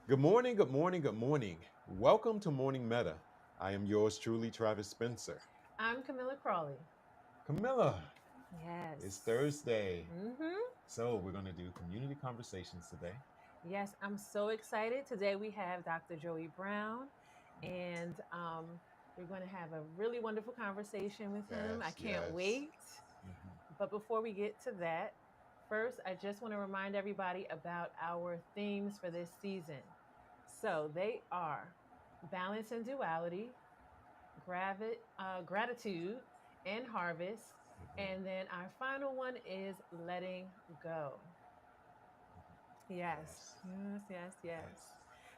Good morning, good morning, good morning. Welcome to Morning Meta. I am yours truly, Travis Spencer. I'm Camilla Crawley. Camilla, it's Yes. Thursday. Mm-hmm. So we're going to do community conversations today. Yes, I'm so excited. Today we have Dr. Joey Brown, and we're going to have a really wonderful conversation with him. I Yes, can't yes. wait. Mhm. But before we get to that, first, I just want to remind everybody about our themes for this season. So they are balance and duality, gratitude and harvest. Mhm. And then our final one is letting go. Yes, Yes, yes, yes, yes. yes.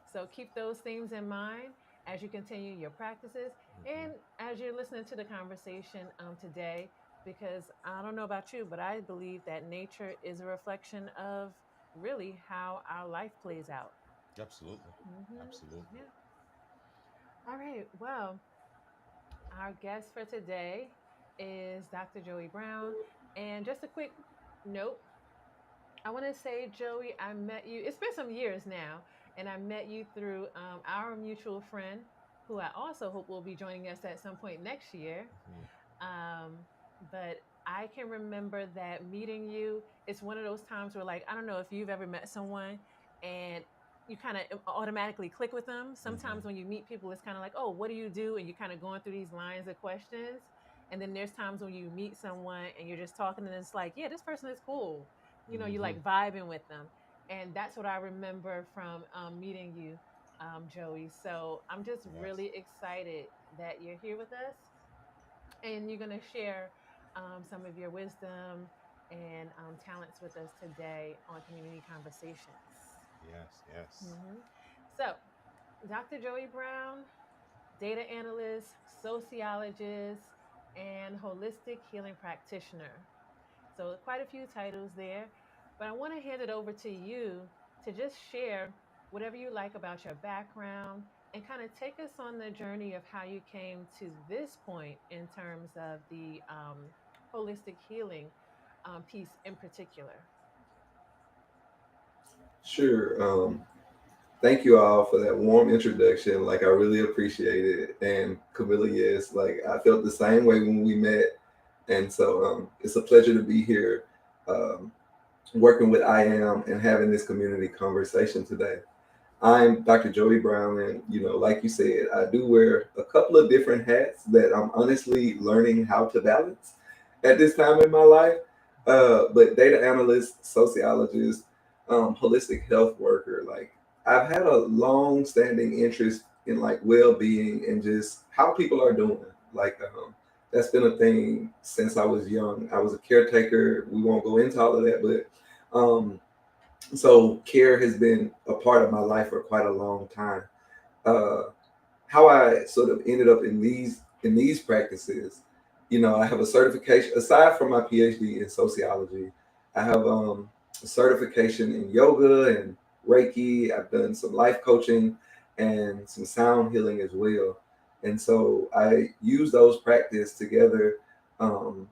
So keep those themes in mind as you continue your practices Mhm. and as you're listening to the conversation today, because I don't know about you, but I believe that nature is a reflection of really how our life plays out. Absolutely. Hmm. Absolutely. Yeah. All right. Well, our guest for today is Dr. Joey Brown. And just a quick note, I want to say, Joey, I met you, it's been some years now, and I met you through our mutual friend, who I also hope will be joining us at some point next year. Mhm. Um, but I can remember that meeting you, it's one of those times where, like, I don't know if you've ever met someone and you kind of automatically click with them. Mhm. Sometimes when you meet people, it's kind of like, oh, what do you do? And you're kind of going through these lines of questions. And then there's times when you meet someone and you're just talking and it's like, yeah, this person is cool. You know, you Mhm. like vibing with them. And that's what I remember from meeting you, Joey. So I'm just Yes. really excited that you're here with us and you're going to share some of your wisdom and talents with us today on Community Conversations. Yes. Yes. Hmm. So, Dr. Joey Brown, data analyst, sociologist, and holistic healing practitioner. So, quite a few titles there. But I want to hand it over to you to just share whatever you like about your background and kind of take us on the journey of how you came to this point in terms of the holistic healing piece in particular. Sure. Thank you all for that warm introduction. Like, I really appreciate it. And Camilla, yes, like I felt the same way when we met. And so it's a pleasure to be here um, working with I Am and having this community conversation today. I'm Dr. Joey Brown, and like you said, I do wear a couple of different hats that I'm honestly learning how to balance at this time in my life. But data analyst, sociologist, holistic health worker, like I've had a long-standing interest in like well-being and just how people are doing. Like that's been a thing since I was young. I was a caretaker. We won't go into all of that, but so care has been a part of my life for quite a long time. Uh, how I sort of ended up in these practices, I have a certification aside from my PhD in sociology. I have a certification in yoga and Reiki. I've done some life coaching and some sound healing as well. And so I use those practice together um,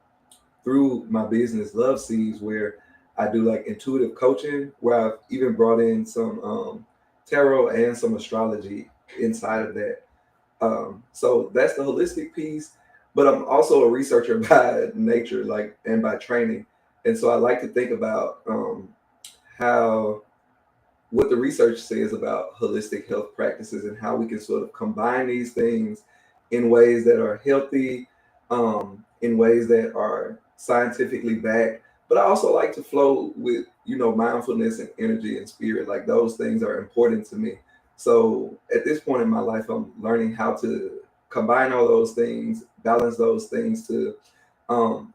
through my business Love Seeds, where I do like intuitive coaching, where I've even brought in some tarot and some astrology inside of that. So that's the holistic piece, but I'm also a researcher by nature, like, and by training. And so I like to think about how what the research says about holistic health practices and how we can sort of combine these things in ways that are healthy, in ways that are scientifically backed. But I also like to flow with, mindfulness and energy and spirit. Like those things are important to me. So at this point in my life, I'm learning how to combine all those things, balance those things to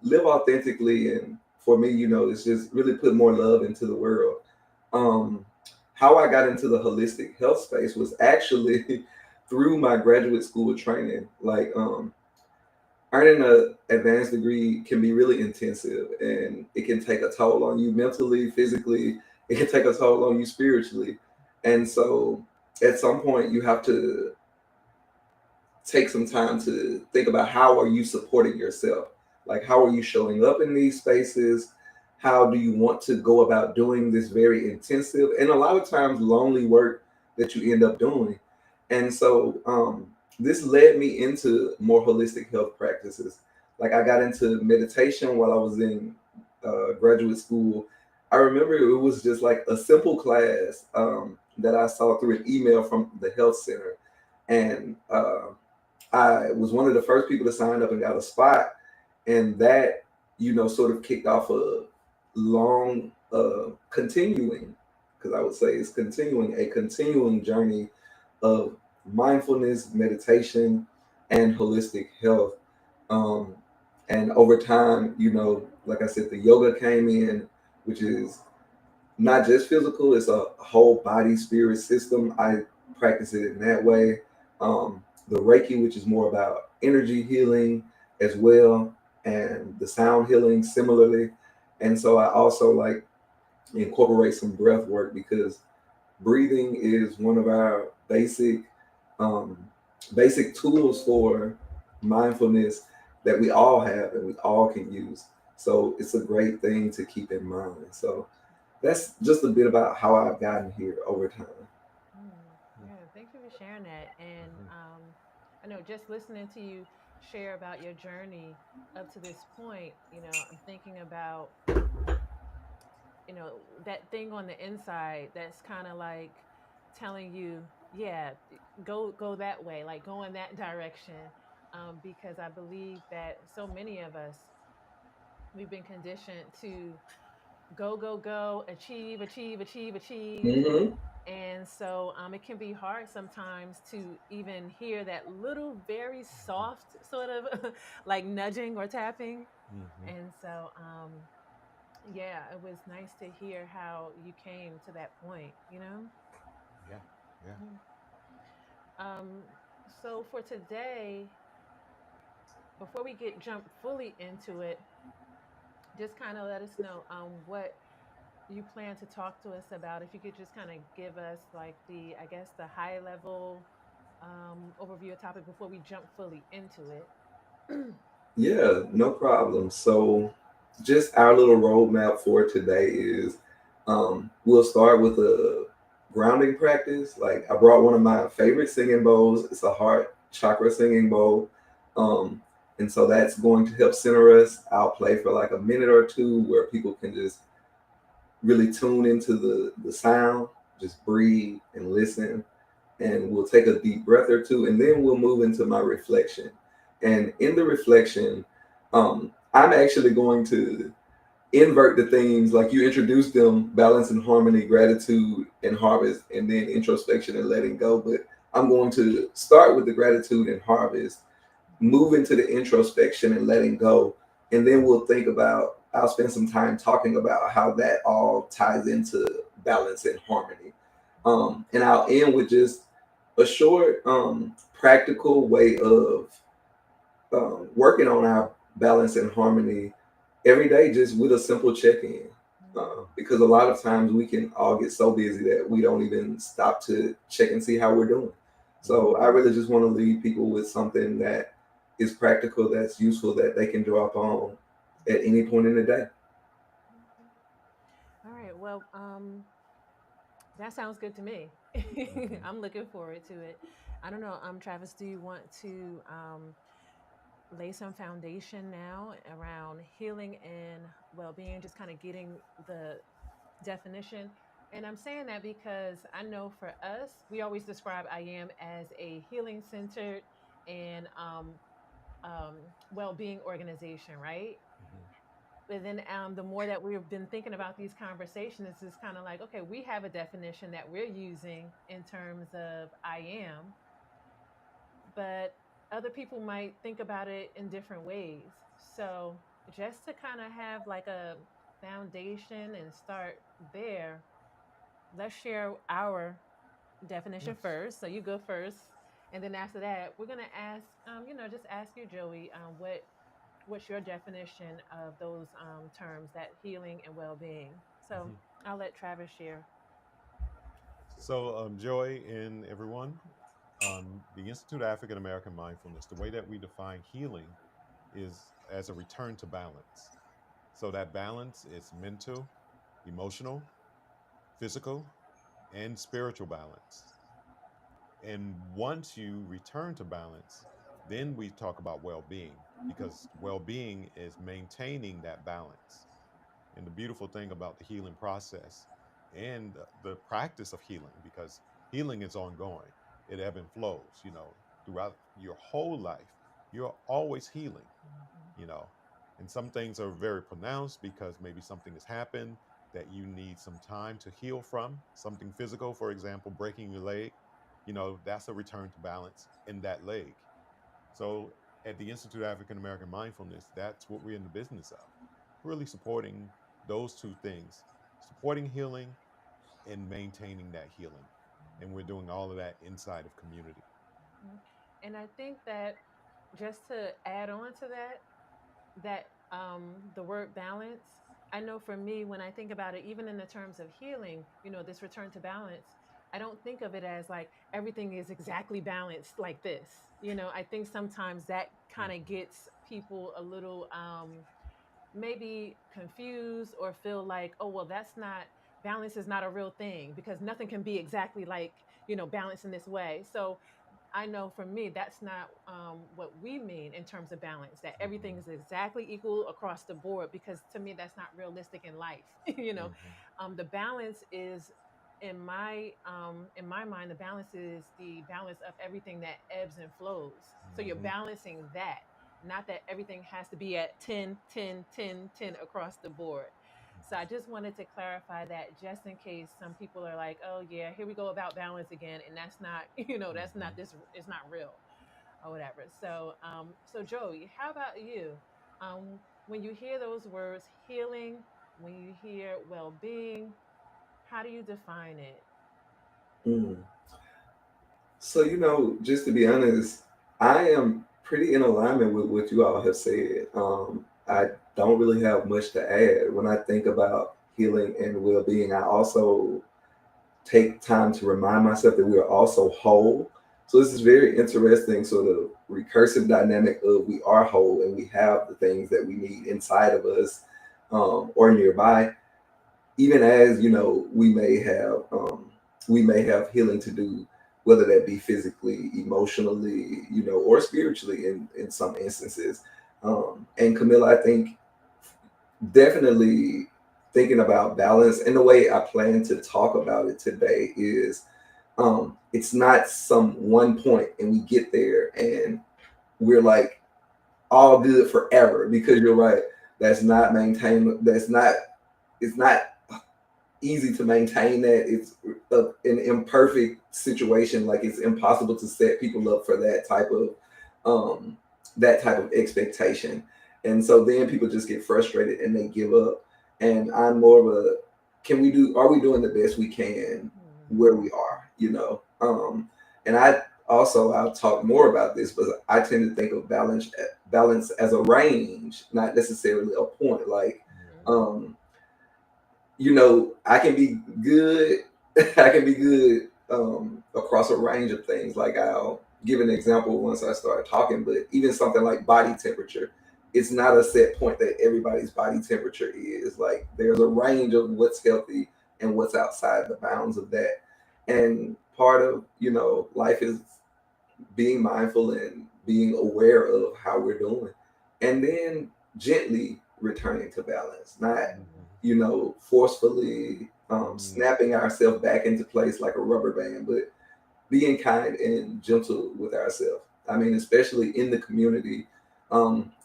live authentically. And for me, it's just really put more love into the world. Um, how I got into the holistic health space was actually through my graduate school training. Like earning an advanced degree can be really intensive, and it can take a toll on you mentally, physically. It can take a toll on you spiritually, and so at some point you have to take some time to think about how are you supporting yourself, like how are you showing up in these spaces, how do you want to go about doing this very intensive and a lot of times lonely work that you end up doing. And so this led me into more holistic health practices. Like I got into meditation while I was in graduate school. I remember it was just like a simple class that I saw through an email from the health center. And I was one of the first people to sign up and got a spot. And that, sort of kicked off a long, continuing, because I would say it's a continuing journey of mindfulness, meditation, and holistic health. Um, and over time, like I said, the yoga came in, which is not just physical, it's a whole body spirit system. I practice it in that way. The Reiki, which is more about energy healing as well, and the sound healing similarly. And so I also like incorporate some breath work because breathing is one of our um, basic tools for mindfulness that we all have and we all can use. So it's a great thing to keep in mind. So that's just a bit about how I've gotten here over time. Yeah, thank you for sharing that. And Mhm. I know just listening to you share about your journey up to this point, I'm thinking about, that thing on the inside that's kind of like telling you, yeah, go that way, like go in that direction. Because I believe that so many of us, we've been conditioned to go, achieve, achieve, achieve, achieve. Hmm. And so it can be hard sometimes to even hear that little, very soft sort of like nudging or tapping. Mhm. And so, yeah, it was nice to hear how you came to that point. Yeah. Yeah. Yeah. Um, so for today, before we get jump fully into it, just kind of let us know what you plan to talk to us about. If you could just kind of give us like I guess the high level overview of topic before we jump fully into it. Yeah, no problem. So, just our little roadmap for today is we'll start with a grounding practice. Like, I brought one of my favorite singing bowls, it's a heart chakra singing bowl. Um, and so that's going to help center us. I'll play for like a minute or two where people can just really tune into the sound, just breathe and listen, and we'll take a deep breath or two, and then we'll move into my reflection. And in the reflection, I'm actually going to invert the themes like you introduced them: balance and harmony, gratitude and harvest, and then introspection and letting go. But I'm going to start with the gratitude and harvest, move into the introspection and letting go, and then we'll think about, I'll spend some time talking about how that all ties into balance and harmony. And I'll end with just a short practical way of working on our balance and harmony every day, just with a simple check-in. Because a lot of times we can all get so busy that we don't even stop to check and see how we're doing. So I Mm-hmm. really just want to leave people with something that is practical, that's useful, that they can draw upon at any point in the day. All right. Well, that sounds good to me. Mhm. I'm looking forward to it. I don't know, Travis, do you want to lay some foundation now around healing and well-being, just kind of getting the definition? And I'm saying that because I know for us, we always describe I am as a healing centered and well-being organization, right? Mhm. But then the more that we've been thinking about these conversations, it's kind of like, okay, we have a definition that we're using in terms of I am, but other people might think about it in different ways. So just to kind of have like a foundation and start there, let's share our definition Yes. first. So you go first. And then after that, we're gonna ask, just ask you, Joey, what's your definition of those terms, that healing and well-being. So Mhm. I'll let Travis share. So, Joy and everyone, the Institute of African American Mindfulness, the way that we define healing is as a return to balance. So, that balance is mental, emotional, physical, and spiritual balance. And once you return to balance, then we talk about well-being, because well-being is maintaining that balance. And the beautiful thing about the healing process and the practice of healing, because healing is ongoing, it ebb and flows, throughout your whole life. You're always healing, Mhm. you know. And some things are very pronounced because maybe something has happened that you need some time to heal from. Something physical, for example, breaking your leg, that's a return to balance in that leg. So at the Institute of African American Mindfulness, that's what we're in the business of, really supporting those two things, supporting healing and maintaining that healing. And we're doing all of that inside of community. Mhm. And I think that just to add on to that, the word balance, I know for me, when I think about it, even in the terms of healing, this return to balance, I don't think of it as like everything is exactly balanced like this. I think sometimes that kind of Mm-hmm. gets people a little maybe confused or feel like, oh, well, that's not, balance is not a real thing because nothing can be exactly like, balance in this way. So I know for me, that's not what we mean in terms of balance, that everything is exactly equal across the board, because to me, that's not realistic in life. Mm-hmm. The balance is, in my mind, the balance is the balance of everything that ebbs and flows. So you're Mm-hmm. balancing that, not that everything has to be at 10, 10, 10, 10 across the board. So I just wanted to clarify that, just in case some people are like, "Oh yeah, here we go about balance again," and that's not, that's Mm-hmm. not this. It's not real or whatever. So Joey, how about you? When you hear those words, healing, when you hear well-being, how do you define it? Mm. So, just to be honest, I am pretty in alignment with what you all have said. I don't really have much to add. When I think about healing and well being, I also take time to remind myself that we are also whole. So, this is very interesting, sort of recursive dynamic of we are whole and we have the things that we need inside of us, or nearby, even as we may have healing to do, whether that be physically, emotionally, or spiritually in some instances. And Camilla, I think definitely thinking about balance, and the way I plan to talk about it today is, it's not some one point and we get there and we're like all good forever, because you're right, that's not maintain that's not it's not easy to maintain that. It's an imperfect situation. Like, it's impossible to set people up for um, that type of expectation. And so then people just get frustrated and they give up. And I'm more of a, are we doing the best we can where Mhm. we are, and I'll talk more about this, but I tend to think of balance as a range, not necessarily a point. Like, Mhm. um, I can be good. I can be good across a range of things. Like, I'll give an example once I start talking, but even something like body temperature, it's not a set point that everybody's body temperature is. Like, there's a range of what's healthy and what's outside the bounds of that. And part of, life is being mindful and being aware of how we're doing, and then gently returning to balance, not Mm-hmm. forcefully Mm-hmm. snapping ourselves back into place like a rubber band, but being kind and gentle with ourselves. I mean, especially in the community,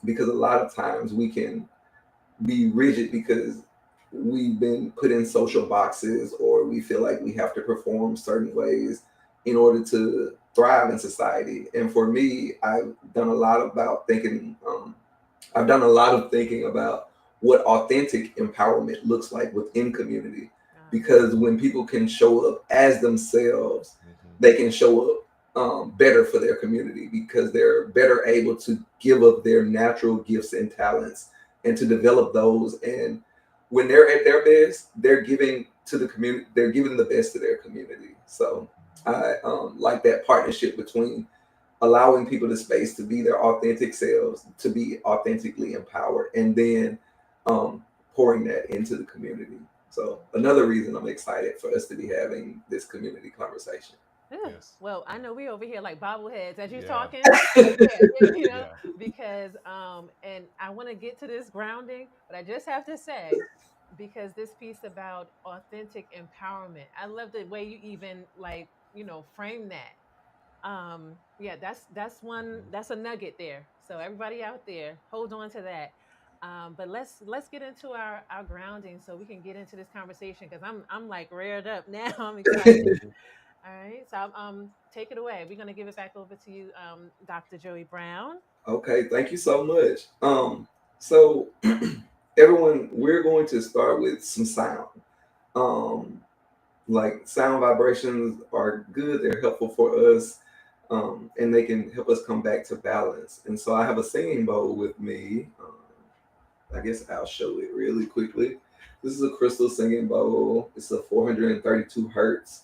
because a lot of times we can be rigid because we've been put in social boxes, or we feel like we have to perform certain ways in order to thrive in society. And for me, I've done a lot of thinking about what authentic empowerment looks like within community. Uh-huh. Because when people can show up as themselves, Mm-hmm. they can show up better for their community, because they're better able to give up their natural gifts and talents and to develop those. And when they're at their best, they're giving to the community, they're giving the best to their community. So I like that partnership between allowing people the space to be their authentic selves, to be authentically empowered, and then um, pouring that into the community. So another reason I'm excited for us to be having this community conversation. Ugh. Yes. Well, I know we over here like bobbleheads as you Yeah. talking. Yeah, Yeah. because and I want to get to this grounding, but I just have to say, because this piece about authentic empowerment, I love the way you even like, frame that. Yeah, that's one, Hmm. that's a nugget there. So everybody out there, hold on to that. But let's get into our grounding so we can get into this conversation because I'm like reared up now. I'm excited. All right, so take it away. We're gonna give it back over to you, Dr. Joey Brown. Okay, thank you so much. So everyone, we're going to start with some sound. Um, like sound vibrations are good; they're helpful for us, and they can help us come back to balance. And so I have a singing bowl with me. I guess I'll show it really quickly. This is a crystal singing bowl. It's a 432 hertz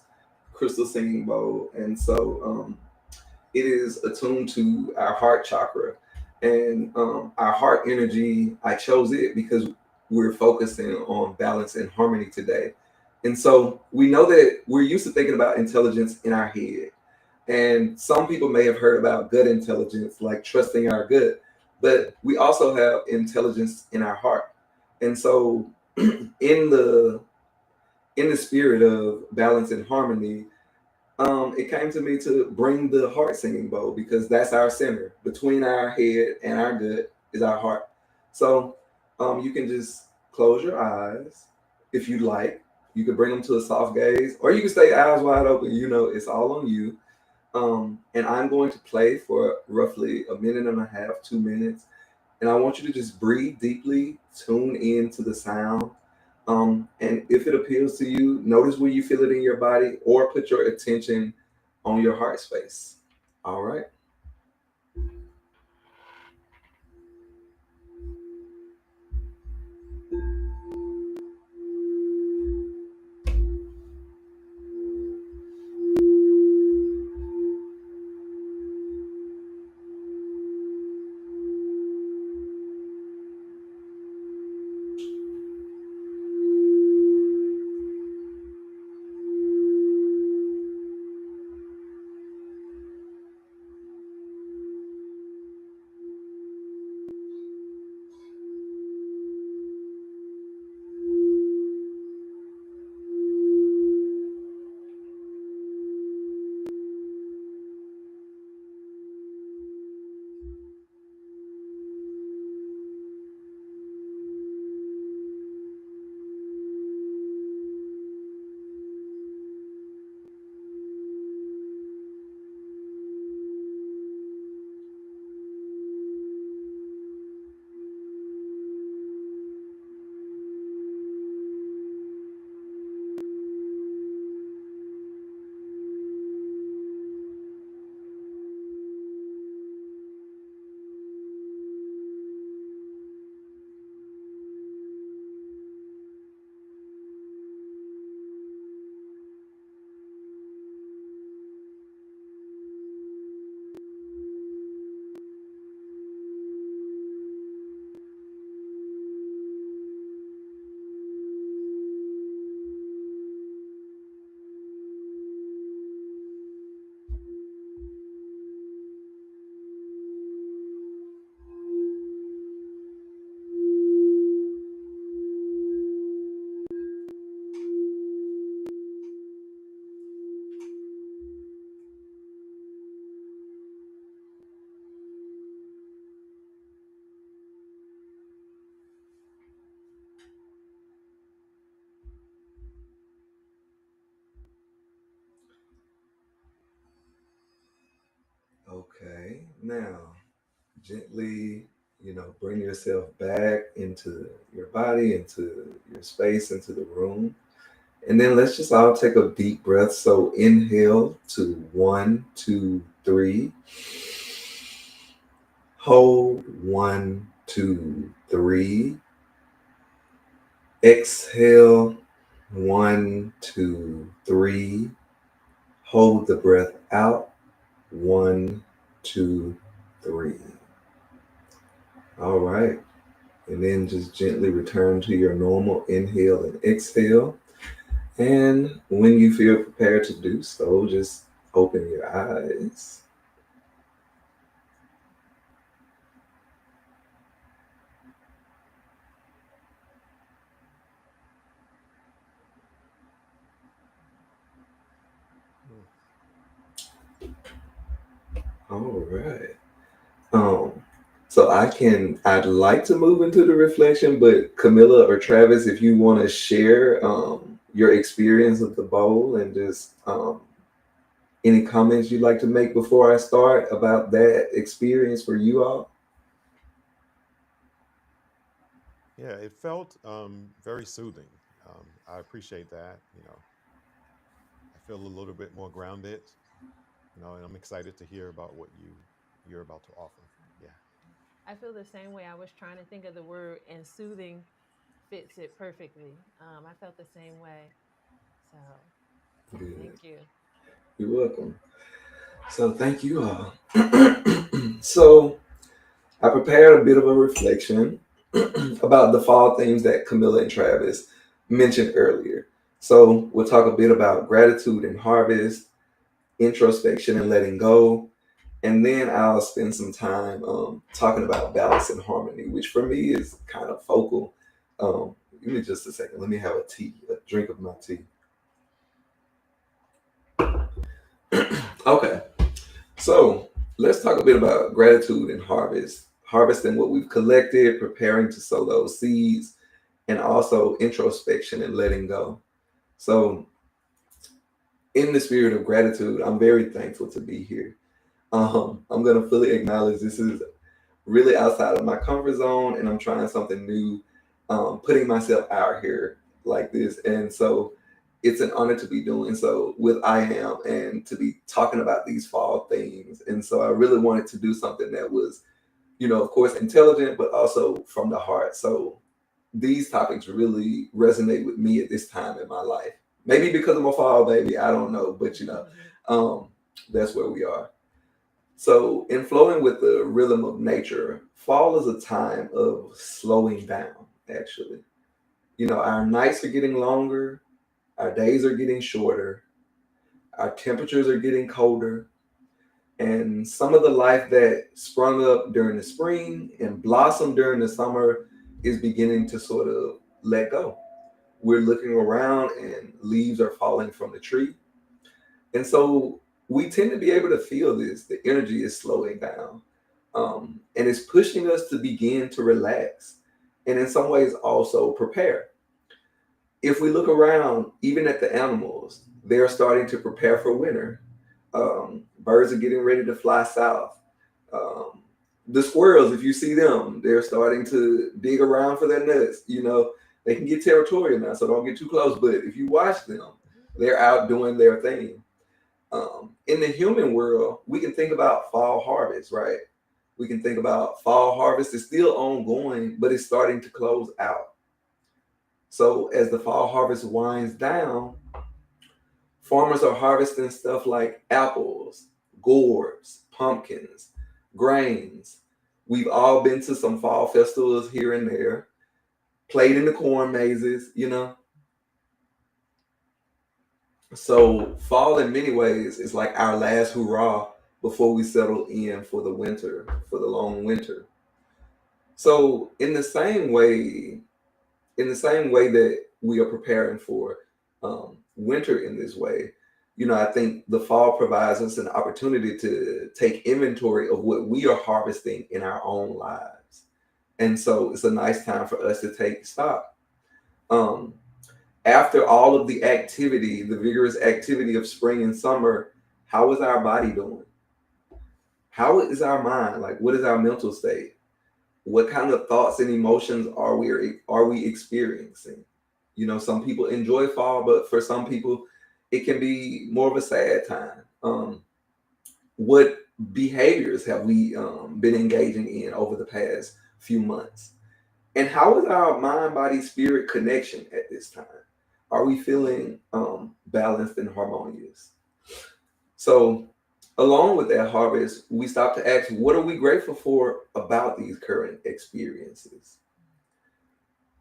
crystal singing bowl, and so it is attuned to our heart chakra and our heart energy. I chose it because we're focusing on balance and harmony today. And so we know that we're used to thinking about intelligence in our head. And some people may have heard about gut intelligence, like trusting our gut, but we also have intelligence in our heart. And so in the spirit of balance and harmony, it came to me to bring the heart singing bowl because that's our center. Between our head and our gut is our heart. So you can just close your eyes if you like. You could bring them to a soft gaze, or you can stay eyes wide open. You know, it's all on you. And I'm going to play for roughly a minute and a half, 2 minutes. And I want you to just breathe deeply, tune in to the sound. And if it appeals to you, notice where you feel it in your body or put your attention on your heart space. All right. Okay. Now, gently, bring yourself back into your body, into your space, into the room. And then let's just all take a deep breath. So inhale to 1, 2, 3. Hold 1, 2, 3. Exhale 1, 2, 3. Hold the breath out 1, 2, 3. All right. And then just gently return to your normal inhale and exhale. And when you feel prepared to do so, just Open your eyes. Mm. All right. Um, so I'd like to move into the reflection, but Camilla or Travis, if you want to share your experience of the bowl and just any comments you'd like to make before I start about that experience for you all. Yeah, it felt very soothing. I appreciate that. I feel a little bit more grounded. And I'm excited to hear about what you're about to offer. Yeah. I feel the same way. I was trying to think of the word, and soothing fits it perfectly. I felt the same way. So Good. thank you. You're welcome. So thank you all. So I prepared a bit of a reflection about the fall themes that Camilla and Travis mentioned earlier. So we'll talk a bit about gratitude and harvest, introspection and letting go, and then I'll spend some time talking about balance and harmony, which for me is kind of focal. Give me just a second. Let me have a drink of my tea. Okay, so let's talk a bit about gratitude and harvest. Harvesting what we've collected, preparing to sow those seeds, and also introspection and letting go. So, in the spirit of gratitude, I'm very thankful to be here. I'm going to fully acknowledge this is really outside of my comfort zone and I'm trying something new, putting myself out here like this. And so it's an honor to be doing so with I Am and to be talking about these fall themes. And so I really wanted to do something that was, of course, intelligent, but also from the heart. So these topics really resonate with me at this time in my life. Maybe because I'm a fall baby, I don't know, but um, that's where we are. So, in flowing with the rhythm of nature, fall is a time of slowing down, actually. Our nights are getting longer, our days are getting shorter, our temperatures are getting colder, and some of the life that sprung up during the spring and blossomed during the summer is beginning to sort of let go. We're looking around and leaves are falling from the tree. And so we tend to be able to feel this. The energy is slowing down. And it's pushing us to begin to relax and in some ways also prepare. If we look around, even at the animals, they're starting to prepare for winter. Birds are getting ready to fly south. Um, the squirrels, if you see them, they're starting to dig around for their nuts. They can get territorial now, so don't get too close. But if you watch them, they're out doing their thing. In the human world, we can think about fall harvest, right? We can think about fall harvest is still ongoing, but it's starting to close out. So as the fall harvest winds down, farmers are harvesting stuff like apples, gourds, pumpkins, grains. We've all been to some fall festivals here and there, played in the corn mazes. So fall in many ways is like our last hurrah before we settle in for the winter, for the long winter. So in the same way that we are preparing for winter in this way, I think the fall provides us an opportunity to take inventory of what we are harvesting in our own lives. And so it's a nice time for us to take stock. Um, After all of the activity, the vigorous activity of spring and summer, how is our body doing? How is our mind? Like, what is our mental state? What kind of thoughts and emotions are we experiencing? Some people enjoy fall, but for some people, it can be more of a sad time. What behaviors have we been engaging in over the past few months? And how is our mind, body, spirit connection at this time? Are we feeling balanced and harmonious? So, along with that harvest, we stop to ask, what are we grateful for about these current experiences?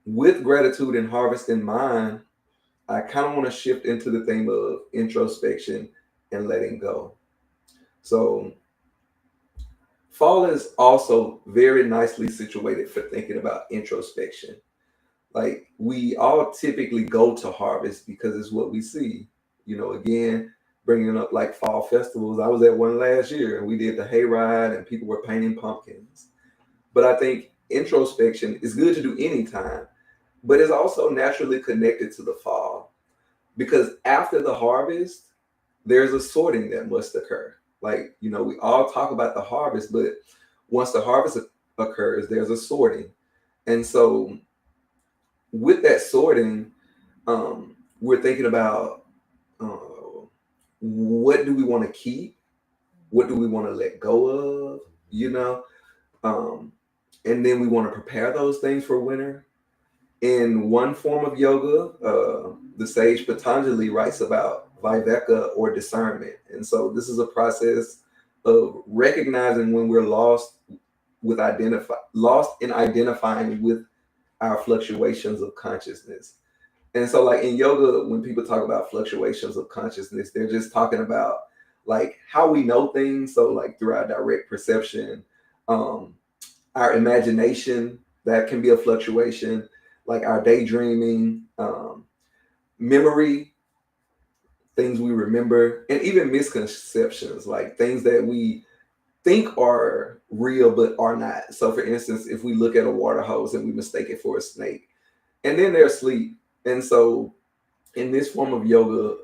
With gratitude and harvest in mind, I kind of want to shift into the theme of introspection and letting go. So fall is also very nicely situated for thinking about introspection. Like we all typically go to harvest because it's what we see. Again, bringing up like fall festivals. I was at one last year and we did the hayride and people were painting pumpkins. But I think introspection is good to do anytime, but it's also naturally connected to the fall because after the harvest, there's a sorting that must occur. Like, we all talk about the harvest, but once the harvest occurs, there's a sorting. And so with that sorting, we're thinking about uh, what do we want to keep? What do we want to let go of? You know? Um, and then we want to prepare those things for winter. In one form of yoga, the sage Patanjali writes about viveka or discernment. And so this is a process of recognizing when we're lost in identifying with our fluctuations of consciousness. And so like in yoga, when people talk about fluctuations of consciousness, they're just talking about like how we know things. So like through our direct perception, um, our imagination, that can be a fluctuation, like our daydreaming, memory, things we remember, and even misconceptions, like things that we think are real but are not. So for instance, if we look at a water hose and we mistake it for a snake, and then they're asleep. And so in this form of yoga,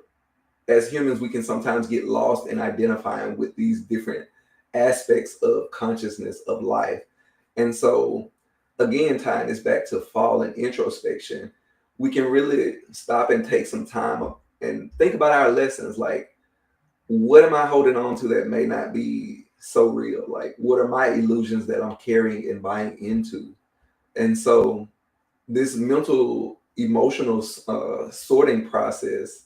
as humans, we can sometimes get lost in identifying with these different aspects of consciousness of life. And so, again, tying this back to fall and introspection, we can really stop and take some time and think about our lessons. Like, what am I holding on to that may not be so real? Like, what are my illusions that I'm carrying and buying into? And so, this mental, emotional sorting process,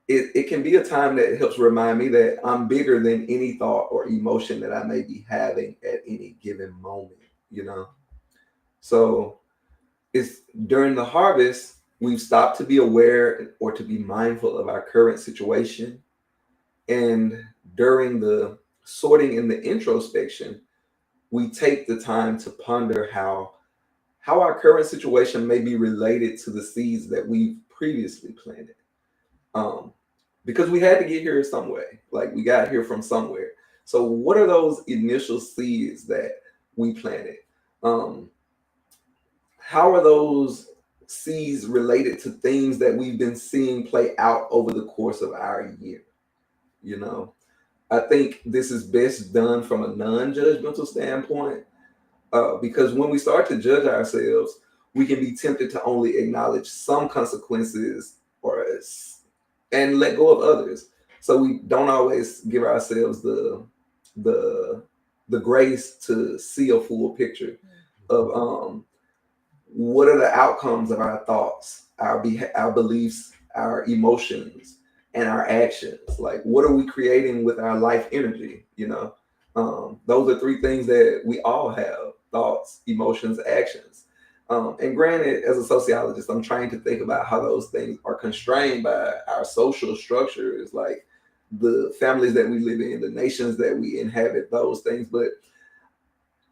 it can be a time that helps remind me that I'm bigger than any thought or emotion that I may be having at any given moment. So it's during the harvest, we've stopped to be aware or to be mindful of our current situation. And during the sorting and the introspection, we take the time to ponder how our current situation may be related to the seeds that we've previously planted. Um, because we had to get here some way. Like we got here from somewhere. So what are those initial seeds that we planted? Um, how are those seeds related to things that we've been seeing play out over the course of our year? You know, I think this is best done from a non-judgmental standpoint, because when we start to judge ourselves, we can be tempted to only acknowledge some consequences or and let go of others. So we don't always give ourselves the the grace to see a full picture of what are the outcomes of our thoughts, our beliefs, our emotions, and our actions. Like, what are we creating with our life energy? Those are three things that we all have: thoughts, emotions, actions. And granted, as a sociologist, I'm trying to think about how those things are constrained by our social structures, like the families that we live in, the nations that we inhabit, those things. But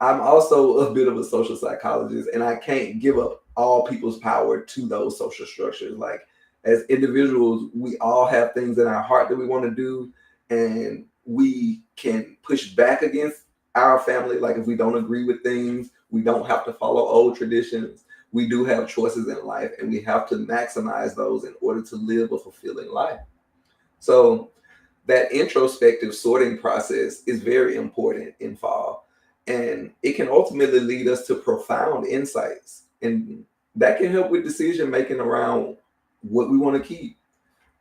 I'm also a bit of a social psychologist, and I can't give up all people's power to those social structures. Like, as individuals, we all have things in our heart that we want to do, and we can push back against our family. Like, if we don't agree with things, we don't have to follow old traditions. We do have choices in life, and we have to maximize those in order to live a fulfilling life. So, that introspective sorting process is very important in fall, and it can ultimately lead us to profound insights, and that can help with decision making around what we want to keep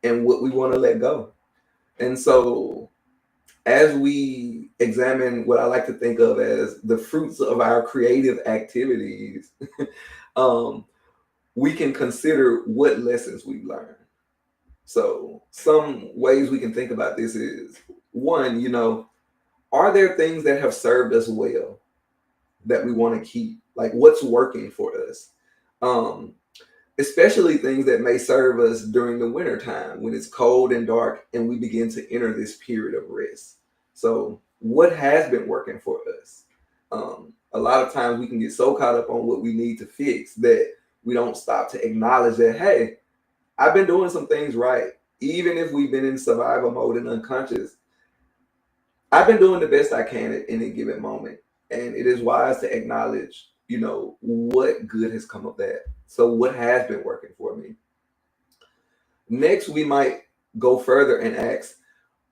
and what we want to let go. And so as we examine what I like to think of as the fruits of our creative activities, um, we can consider what lessons we've learned. So some ways we can think about this is, one, are there things that have served us well that we want to keep? Like, what's working for us? Um, especially things that may serve us during the winter time when it's cold and dark and we begin to enter this period of rest. So, what has been working for us? A lot of times we can get so caught up on what we need to fix that we don't stop to acknowledge that, hey, I've been doing some things right. Even if we've been in survival mode and unconscious, I've been doing the best I can at any given moment. And it is wise to acknowledge, what good has come of that. So, what has been working for me? Next, we might go further and ask,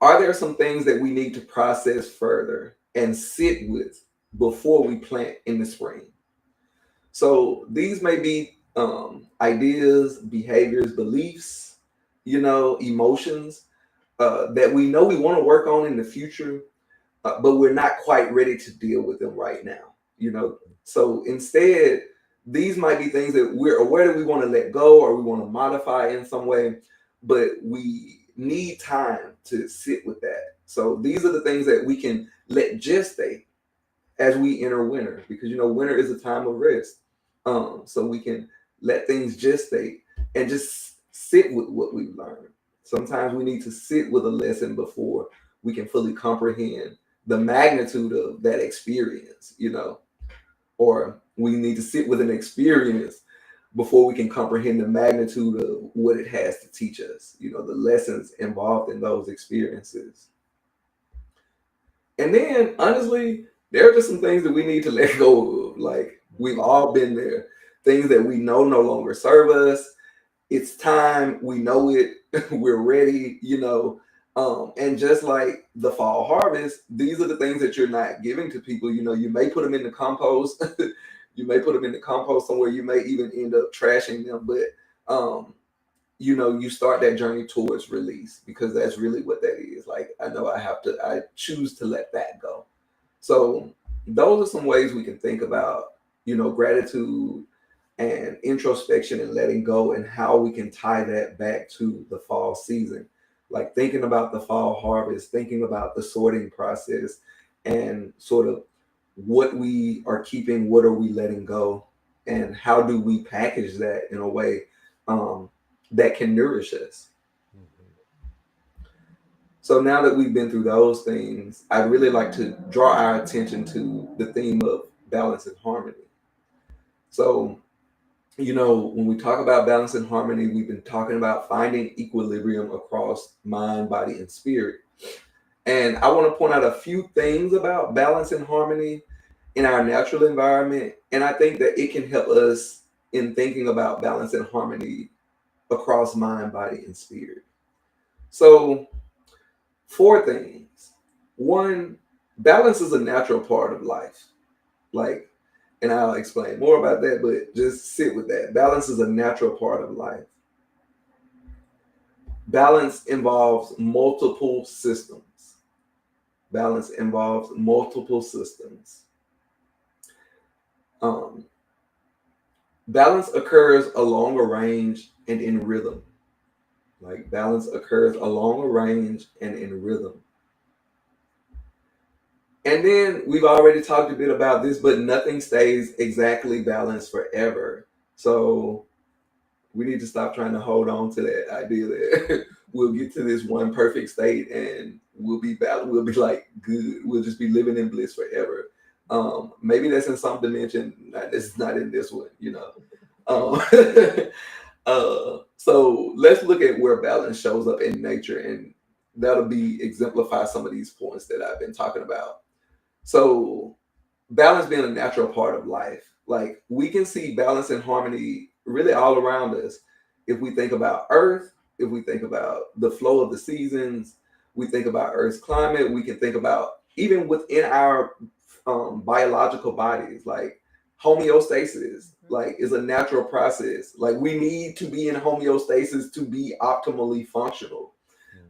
are there some things that we need to process further and sit with before we plant in the spring? So, these may be ideas, behaviors, beliefs, emotions that we know we want to work on in the future, but we're not quite ready to deal with them right now. So instead, these might be things that we're aware that we want to let go or we want to modify in some way, but we need time to sit with that. So these are the things that we can let gestate as we enter winter, because winter is a time of rest. So we can let things gestate and just sit with what we've learned. Sometimes we need to sit with a lesson before we can fully comprehend the magnitude of that experience, or we need to sit with an experience before we can comprehend the magnitude of what it has to teach us, the lessons involved in those experiences. And then, honestly, there are just some things that we need to let go of. Like, we've all been there. Things that we know no longer serve us. It's time. We know it. We're ready, and just like the fall harvest, these are the things that you're not giving to people. You may put them in the compost. You may put them in the compost somewhere. You may even end up trashing them. But, you start that journey towards release, because that's really what that is. Like, I know I choose to let that go. So those are some ways we can think about, gratitude and introspection and letting go, and how we can tie that back to the fall season. Like, thinking about the fall harvest, thinking about the sorting process, and sort of what we are keeping, what are we letting go, and how do we package that in a way that can nourish us. Mhm. So now that we've been through those things, I'd really like to draw our attention to the theme of balance and harmony. So, when we talk about balance and harmony, we've been talking about finding equilibrium across mind, body, and spirit. And I want to point out a few things about balance and harmony in our natural environment. And I think that it can help us in thinking about balance and harmony across mind, body, and spirit. So, four things. One, balance is a natural part of life. Like, and I'll explain more about that, but just sit with that. Balance is a natural part of life. Balance involves multiple systems. Balance involves multiple systems. Um, Balance occurs along a range and in rhythm. Like, balance occurs along a range and in rhythm. And then we've already talked a bit about this, but nothing stays exactly balanced forever. So we need to stop trying to hold on to that idea that we'll get to this one perfect state and we'll be balanced. We'll be like good. We'll just be living in bliss forever. Maybe that's in some dimension. It's not in this one. Um, so let's look at where balance shows up in nature, and that'll be exemplify some of these points that I've been talking about. So, balance being a natural part of life, like, we can see balance and harmony really all around us. If we think about Earth, if we think about the flow of the seasons, we think about Earth's climate, we can think about even within our biological bodies, like homeostasis, like, is a natural process. Like, we need to be in homeostasis to be optimally functional.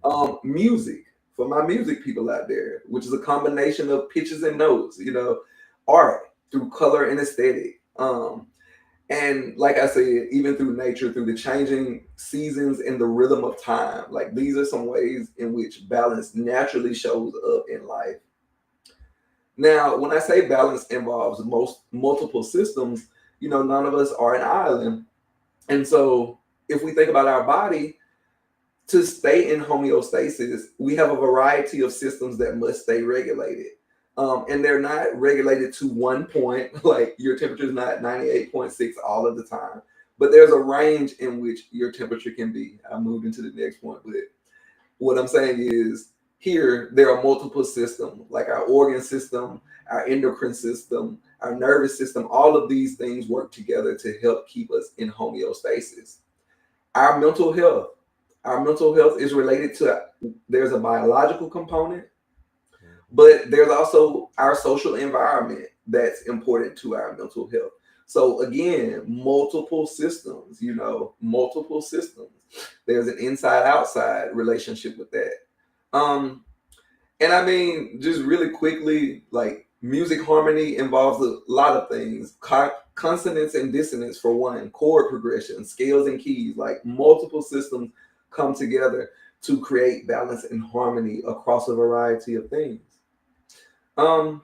Mhm. Music, for my music people out there, which is a combination of pitches and notes, art through color and aesthetic. And like I said, even through nature, through the changing seasons and the rhythm of time, like, these are some ways in which balance naturally shows up in life. Now, when I say balance involves most multiple systems, none of us are an island. And so if we think about our body, to stay in homeostasis, we have a variety of systems that must stay regulated. And they're not regulated to one point, like your temperature is not 98.6 all of the time, but there's a range in which your temperature can be. I moved into the next point, but what I'm saying is here there are multiple systems, like our organ system, our endocrine system, our nervous system. All of these things work together to help keep us in homeostasis. Our mental health, our mental health is related to, there's a biological component, Mhm. but there's also our social environment that's important to our mental health. So again, multiple systems, multiple systems. There's an inside outside relationship with that. Um, and I mean, just really quickly, like music harmony involves a lot of things. Consonance and dissonance, for one, chord progression, scales and keys, like multiple systems come together to create balance and harmony across a variety of things. Um,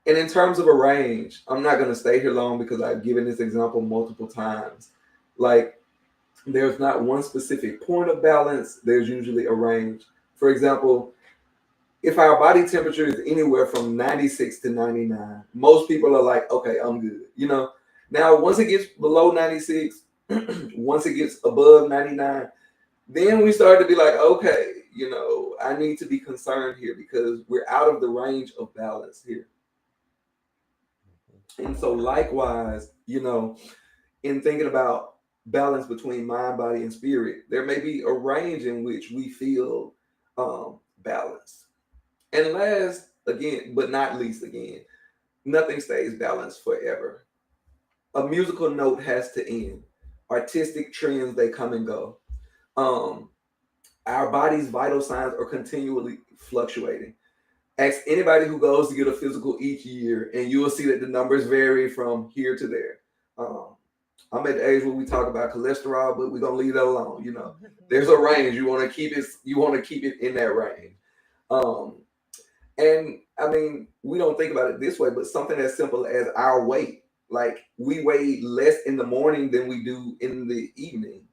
and in terms of a range, I'm not going to stay here long because I've given this example multiple times. Like, there's not one specific point of balance, there's usually a range. For example, if our body temperature is anywhere from 96 to 99, most people are like, okay, I'm good. Now, once it gets below 96, once it gets above 99, then we start to be like, okay, I need to be concerned here because we're out of the range of balance here. And so, likewise, in thinking about balance between mind, body, and spirit, there may be a range in which we feel balanced. And last, again, but not least, again, nothing stays balanced forever. A musical note has to end. Artistic trends, they come and go. Um, our body's vital signs are continually fluctuating. Ask anybody who goes to get a physical each year, and you will see that the numbers vary from here to there. Um, I'm at the age where we talk about cholesterol, but we're gonna leave that alone. There's a range. You want to keep it. You want to keep it in that range. Um, And I mean, we don't think about it this way, but something as simple as our weight. Like we weigh less in the morning than we do in the evening.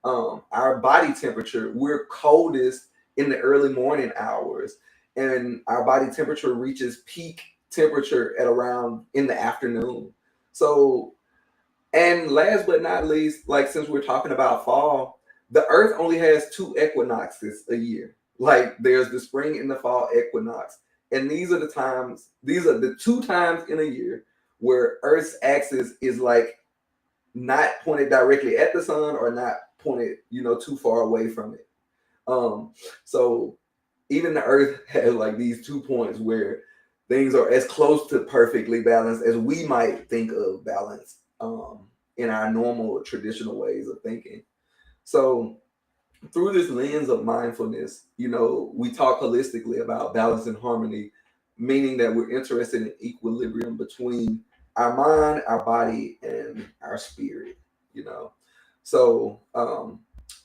Our body temperature, we're coldest in the early morning hours, and our body temperature reaches peak temperature at around in the afternoon. So, and last but not least, like since we're talking about fall, the earth only has two equinoxes a year. Like there's the spring and the fall equinox. And these are the two times in a year where Earth's axis is like not pointed directly at the sun or not pointed, too far away from it. Um, so even the Earth has like these 2 points where things are as close to perfectly balanced as we might think of balance in our normal traditional ways of thinking. So through this lens of mindfulness, we talk holistically about balance and harmony, meaning that we're interested in equilibrium between our mind, our body, and our spirit, you know. So,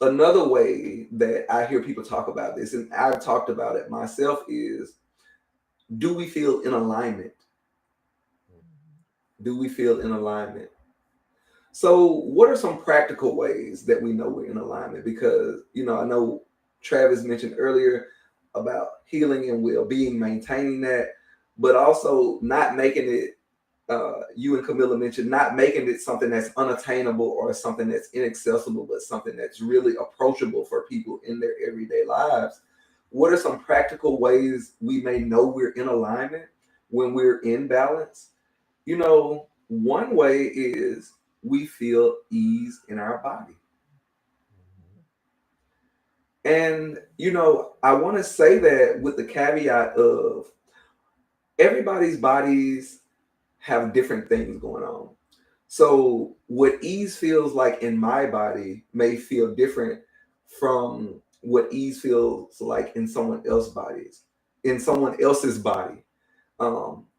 another way that I hear people talk about this, and I've talked about it myself, is do we feel in alignment? Do we feel in alignment? So, what are some practical ways that we know we're in alignment? Because, I know Travis mentioned earlier about healing and well being, maintaining that, but also not making it, you and Camilla mentioned, not making it something that's unattainable or something that's inaccessible, but something that's really approachable for people in their everyday lives. What are some practical ways we may know we're in alignment when we're in balance? One way is we feel ease in our body. And, I want to say that with the caveat of everybody's bodies have different things going on. So, what ease feels like in my body may feel different from what ease feels like in someone else's body.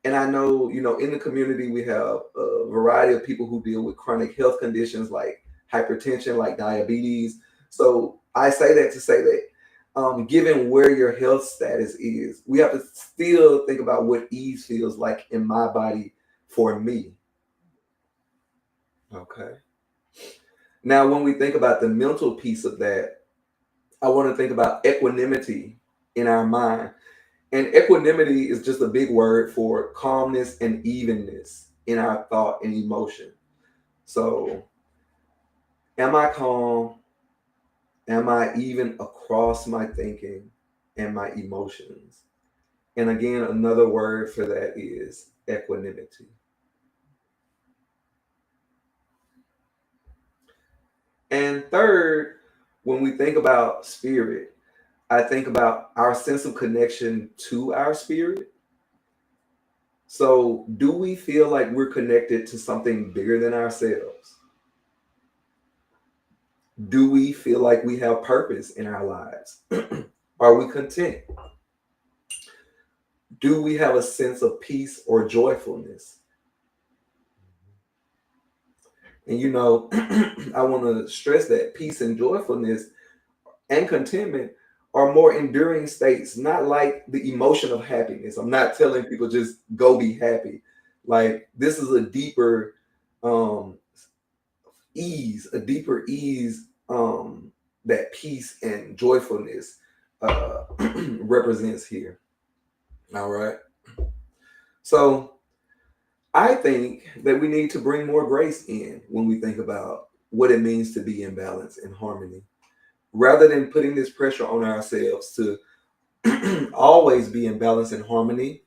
And I know, in the community, we have a variety of people who deal with chronic health conditions like hypertension, like diabetes. So I say that to say that, given where your health status is, we have to still think about what ease feels like in my body for me. Okay. Now, when we think about the mental piece of that, I want to think about equanimity in our mind. And equanimity is just a big word for calmness and evenness in our thought and emotion. So, am I calm? Am I even across my thinking and my emotions? And again, another word for that is equanimity. And third, when we think about spirit, I think about our sense of connection to our spirit. So, do we feel like we're connected to something bigger than ourselves? Do we feel like we have purpose in our lives? Are we content? Do we have a sense of peace or joyfulness? And I want to stress that peace and joyfulness and contentment are more enduring states, not like the emotion of happiness. I'm not telling people just go be happy. Like this is a deeper um, a deeper ease that peace and joyfulness represents here. All right. So I think that we need to bring more grace in when we think about what it means to be in balance and harmony, rather than putting this pressure on ourselves to always be in balance and harmony.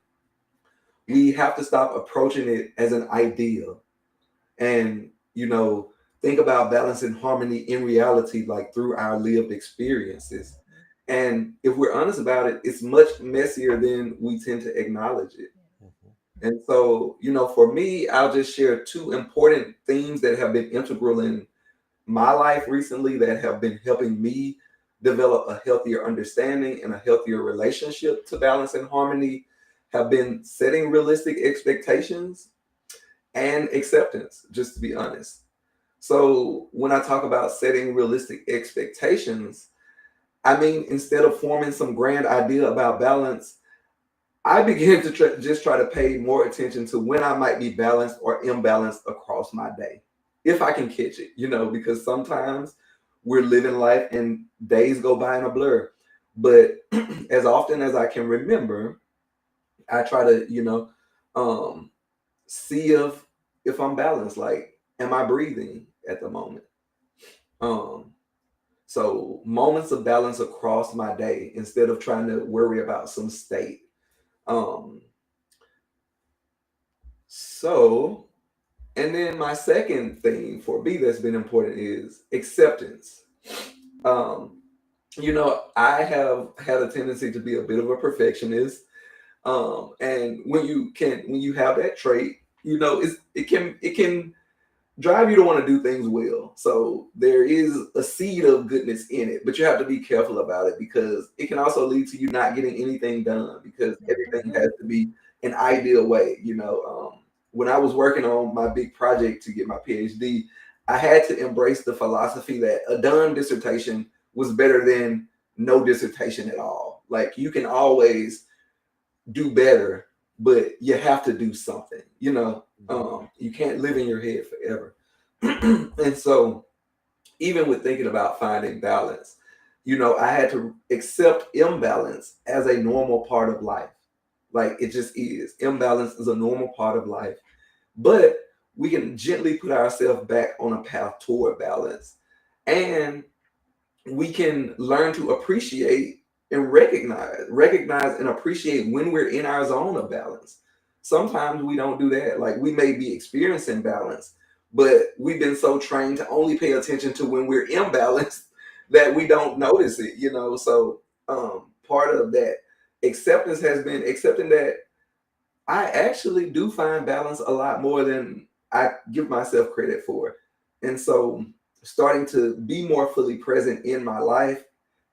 We have to stop approaching it as an ideal and, think about balance and harmony in reality, like through our lived experiences. And if we're honest about it, it's much messier than we tend to acknowledge it. Mhm. And so, for me, I'll just share two important themes that have been integral in my life recently that have been helping me develop a healthier understanding and a healthier relationship to balance and harmony have been setting realistic expectations and acceptance, just to be honest. So, when I talk about setting realistic expectations, I mean, instead of forming some grand idea about balance, I began to just try to pay more attention to when I might be balanced or imbalanced across my day, if I can catch it, because sometimes we're living life and days go by in a blur. But as often as I can remember, I try to, um, see if I'm balanced. Like, am I breathing at the moment? Um, so moments of balance across my day instead of trying to worry about some state. Um, so And then my second thing for me that's been important is acceptance. Um, I have had a tendency to be a bit of a perfectionist. And when you have that trait, it can drive you to want to do things well. So there is a seed of goodness in it, but you have to be careful about it because it can also lead to you not getting anything done because everything has to be an ideal way. When I was working on my big project to get my PhD, I had to embrace the philosophy that a done dissertation was better than no dissertation at all. Like you can always do better, but you have to do something. You can't live in your head forever. And so, even with thinking about finding balance, I had to accept imbalance as a normal part of life. Like it just is. Imbalance is a normal part of life, but we can gently put ourselves back on a path toward balance. And we can learn to appreciate and recognize and appreciate when we're in our zone of balance. Sometimes we don't do that. Like we may be experiencing balance, but we've been so trained to only pay attention to when we're imbalanced that we don't notice it. So part of that acceptance has been accepting that I actually do find balance a lot more than I give myself credit for. And so starting to be more fully present in my life,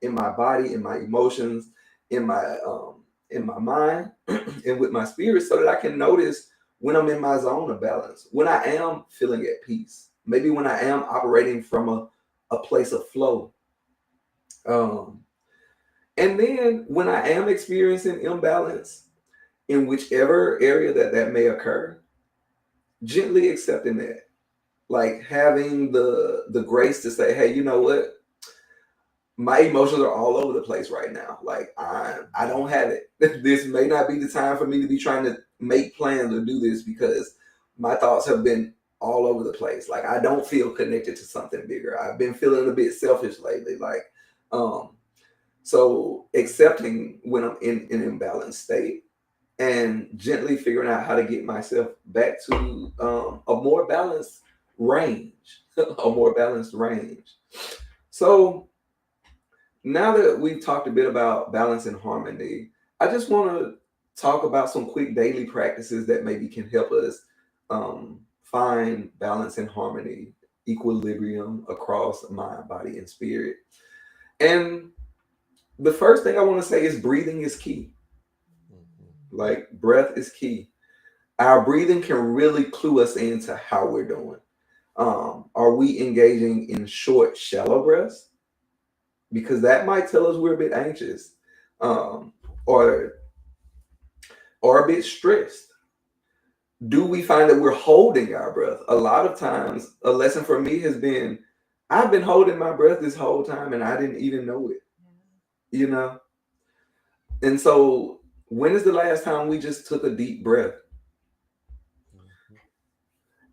in my body, in my emotions, in my mind, and with my spirit so that I can notice when I'm in my zone of balance, when I am feeling at peace, maybe when I am operating from a place of flow. Um, and then when I am experiencing imbalance, in whichever area that may occur, gently accepting that. like having the grace to say, hey, you know what, my emotions are all over the place right now. Like I don't have it. This may not be the time for me to be trying to make plans or do this because my thoughts have been all over the place. Like I don't feel connected to something bigger. I've been feeling a bit selfish lately. Like um so accepting when I'm in an imbalanced state and gently figuring out how to get myself back to a more balanced range, a more balanced range. So now that we've talked a bit about balance and harmony, I just want to talk about some quick daily practices that maybe can help us find balance and harmony, equilibrium across mind, body, and spirit. And the first thing I want to say is breathing is key. Like, breath is key. Our breathing can really clue us into how we're doing. Are we engaging in short, shallow breaths? Because that might tell us we're a bit anxious, um, or a bit stressed. Do we find that we're holding our breath? A lot of times, a lesson for me has been, I've been holding my breath this whole time and I didn't even know it, you know? And so, when is the last time we just took a deep breath?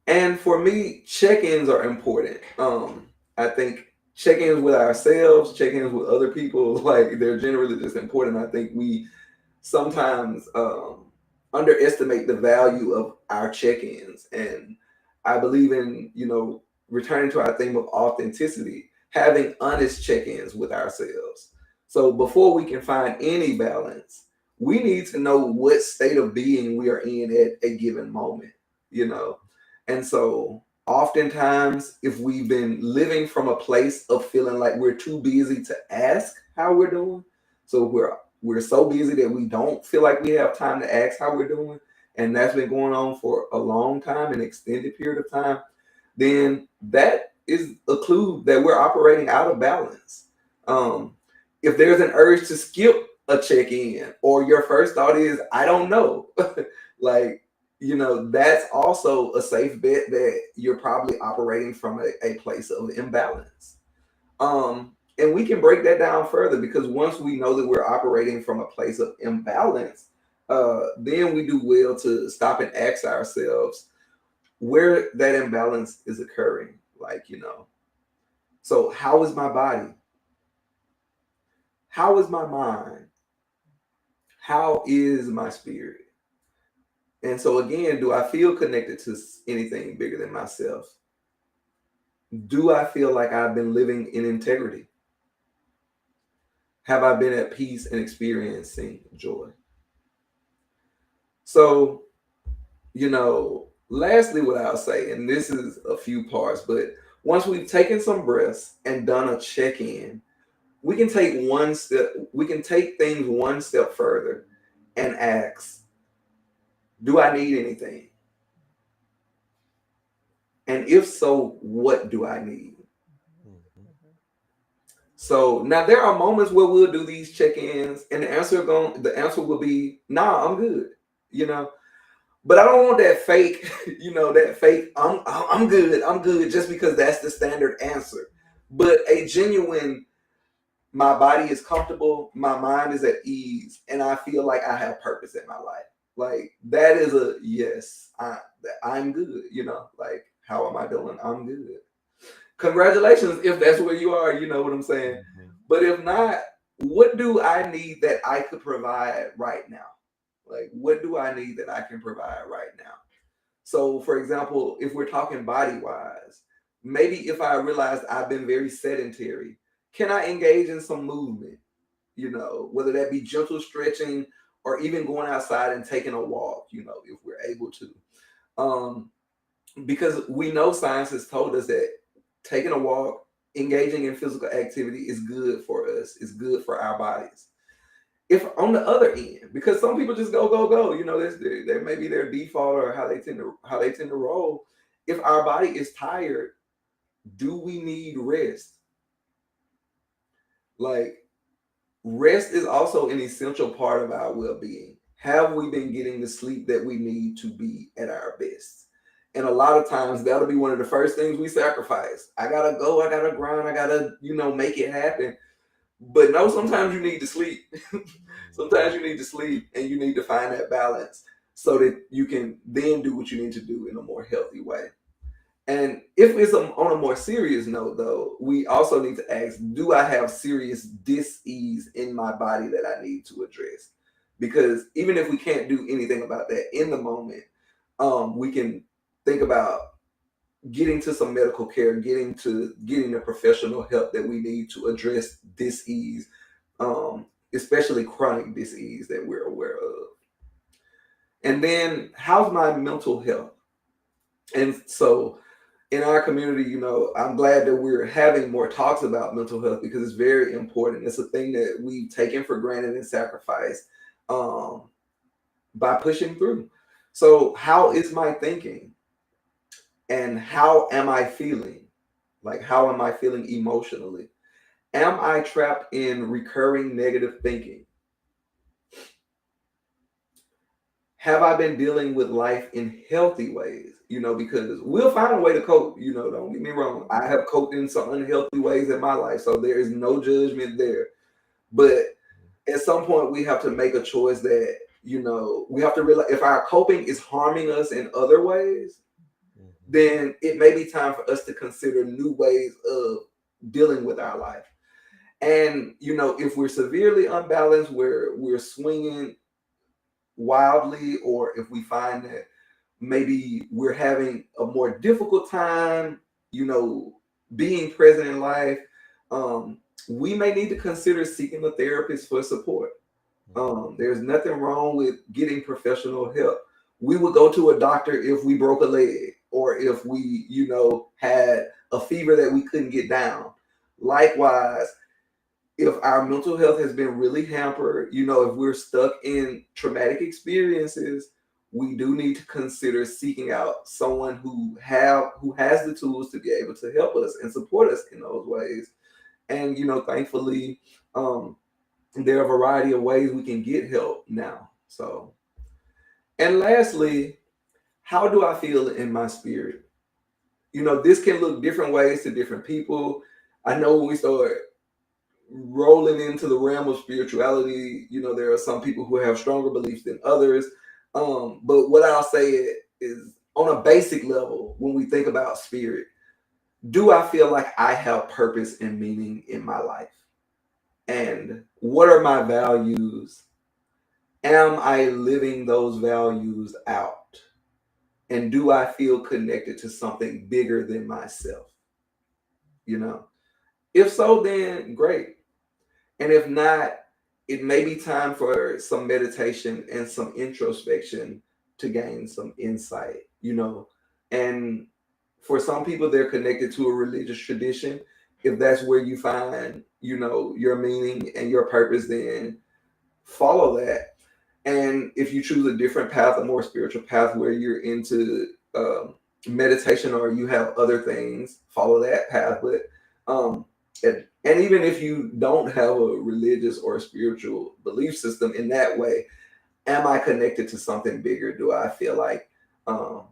And for me, check-ins are important. I think check-ins with ourselves, check-ins with other people, like they're generally just important. I think we sometimes underestimate the value of our check-ins, and I believe in returning to our theme of authenticity, having honest check-ins with ourselves. So before we can find any balance, we need to know what state of being we are in at a given moment. You know, and so oftentimes, if we've been living from a place of feeling like we're too busy to ask how we're doing, so we're so busy that we don't feel like we have time to ask how we're doing, and that's been going on for a long time, an extended period of time, then that is a clue that we're operating out of balance. Um, if there's an urge to skip a check-in, or your first thought is, I don't know, like, that's also a safe bet that you're probably operating from a place of imbalance. And we can break that down further, because once we know that we're operating from a place of imbalance, then we do well to stop and ask ourselves where that imbalance is occurring. Like, so how is my body? How is my mind? How is my spirit? And so, again, do I feel connected to anything bigger than myself? Do I feel like I've been living in integrity? Have I been at peace and experiencing joy? So, lastly, what I'll say, and this is a few parts, but once we've taken some breaths and done a check-in, we can take things one step further and ask, do I need anything? And if so, what do I need? So now there are moments where we'll do these check-ins, and the answer will be, nah, I'm good, you know. But I don't want that fake, that fake, I'm good, I'm good, just because that's the standard answer. But a genuine, my body is comfortable, my mind is at ease, and I feel like I have purpose in my life. Like, that is a yes, I'm good, like, how am I doing? I'm good. Congratulations if that's where you are, you know what I'm saying? But if not, what do I need that I could provide right now? Like, what do I need that I can provide right now? So, for example, if we're talking body wise, maybe if I realized I've been very sedentary, can I engage in some movement? Whether that be gentle stretching or even going outside and taking a walk, if we're able to. Um, because we know science has told us that taking a walk, engaging in physical activity is good for us, it's good for our bodies. If on the other end, because some people just go go go, there may be their default or how they tend to roll. If our body is tired, do we need rest? Like, rest is also an essential part of our well-being. Have we been getting the sleep that we need to be at our best? And a lot of times that'll be one of the first things we sacrifice. I gotta go, I gotta grind, I gotta, make it happen. But no, sometimes you need to sleep. Mhm. Sometimes you need to sleep and you need to find that balance so that you can then do what you need to do in a more healthy way. And if it's on a more serious note, though, we also need to ask, do I have serious dis-ease in my body that I need to address? Because even if we can't do anything about that in the moment, we can think about getting to some medical care, getting the professional help that we need to address dis-ease, especially chronic dis-ease that we're aware of. And then, how's my mental health? And so, in our community, I'm glad that we're having more talks about mental health because it's very important. It's a thing that we've taken for granted and sacrificed um, by pushing through. So, how is my thinking? And how am I feeling? Like, how am I feeling emotionally? Am I trapped in recurring negative thinking? Have I been dealing with life in healthy ways? Because we'll find a way to cope. Don't get me wrong. I have coped in some unhealthy ways in my life, so there is no judgment there. But at some point, we have to make a choice that, we have to realize if our coping is harming us in other ways, Mhm. then it may be time for us to consider new ways of dealing with our life. And, if we're severely unbalanced, where we're swinging wildly, or if we find that maybe we're having a more difficult time, you know, being present in life, um, we may need to consider seeking a therapist for support. Mhm. There's nothing wrong with getting professional help. We would go to a doctor if we broke a leg or if we, had a fever that we couldn't get down. Likewise, if our mental health has been really hampered, if we're stuck in traumatic experiences, we do need to consider seeking out someone who has the tools to be able to help us and support us in those ways. And thankfully, um, there are a variety of ways we can get help now. So, and lastly, how do I feel in my spirit? This can look different ways to different people. I know when we start rolling into the realm of spirituality, there are some people who have stronger beliefs than others. But what I'll say is on a basic level, when we think about spirit, do I feel like I have purpose and meaning in my life? And what are my values? Am I living those values out? And do I feel connected to something bigger than myself? You know, if so, then great. And if not, it may be time for some meditation and some introspection to gain some insight. And for some people, they're connected to a religious tradition. If that's where you find, your meaning and your purpose, then follow that. And if you choose a different path, a more spiritual path where you're into meditation or you have other things, follow that path. But and even if you don't have a religious or a spiritual belief system in that way, am I connected to something bigger? Do I feel like um,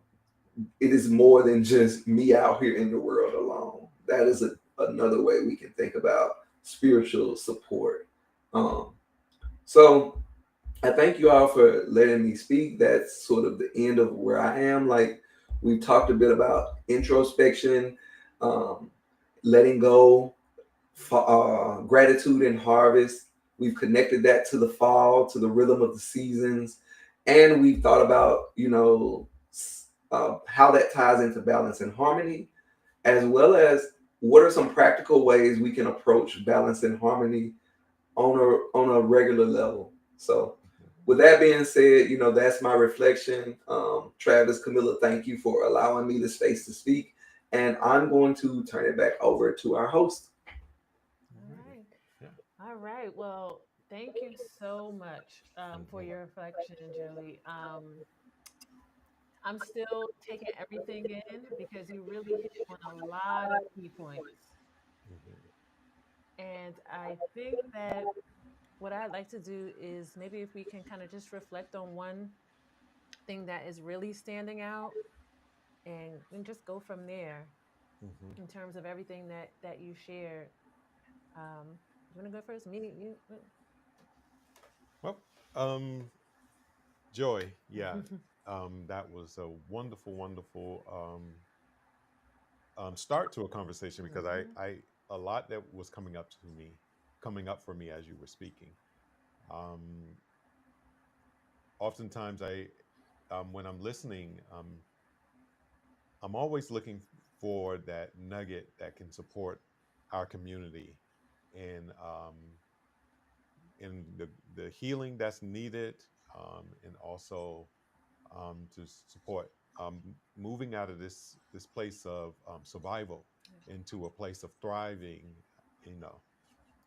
it is more than just me out here in the world alone? That is another way we can think about spiritual support. Um, so I thank you all for letting me speak. That's sort of the end of where I am. Like we've talked a bit about introspection, um, letting go, gratitude and harvest. We've connected that to the fall, to the rhythm of the seasons, and we've thought about how that ties into balance and harmony, as well as what are some practical ways we can approach balance and harmony on a regular level. So, with that being said, that's my reflection. Travis, Camilla, thank you for allowing me the space to speak, and I'm going to turn it back over to our host. All Alrighty. right. Yeah. All right. Well, thank you so much for Mhm. your reflection, Joey. I'm still taking everything in because you really hit on a lot of key points. Mhm. And I think that what I'd like to do is maybe if we can kind of just reflect on one thing that is really standing out and just go from there Hmm. in terms of everything that you shared. You want to go first? Me, you. Well, um, Joy, yeah, that was a wonderful, wonderful start to a conversation because Mhm. a lot that was coming up for me as you were speaking. Um, Oftentimes, when I'm listening, I'm always looking for that nugget that can support our community in the healing that's needed, and also to support moving out of this place of survival into a place of thriving. You know,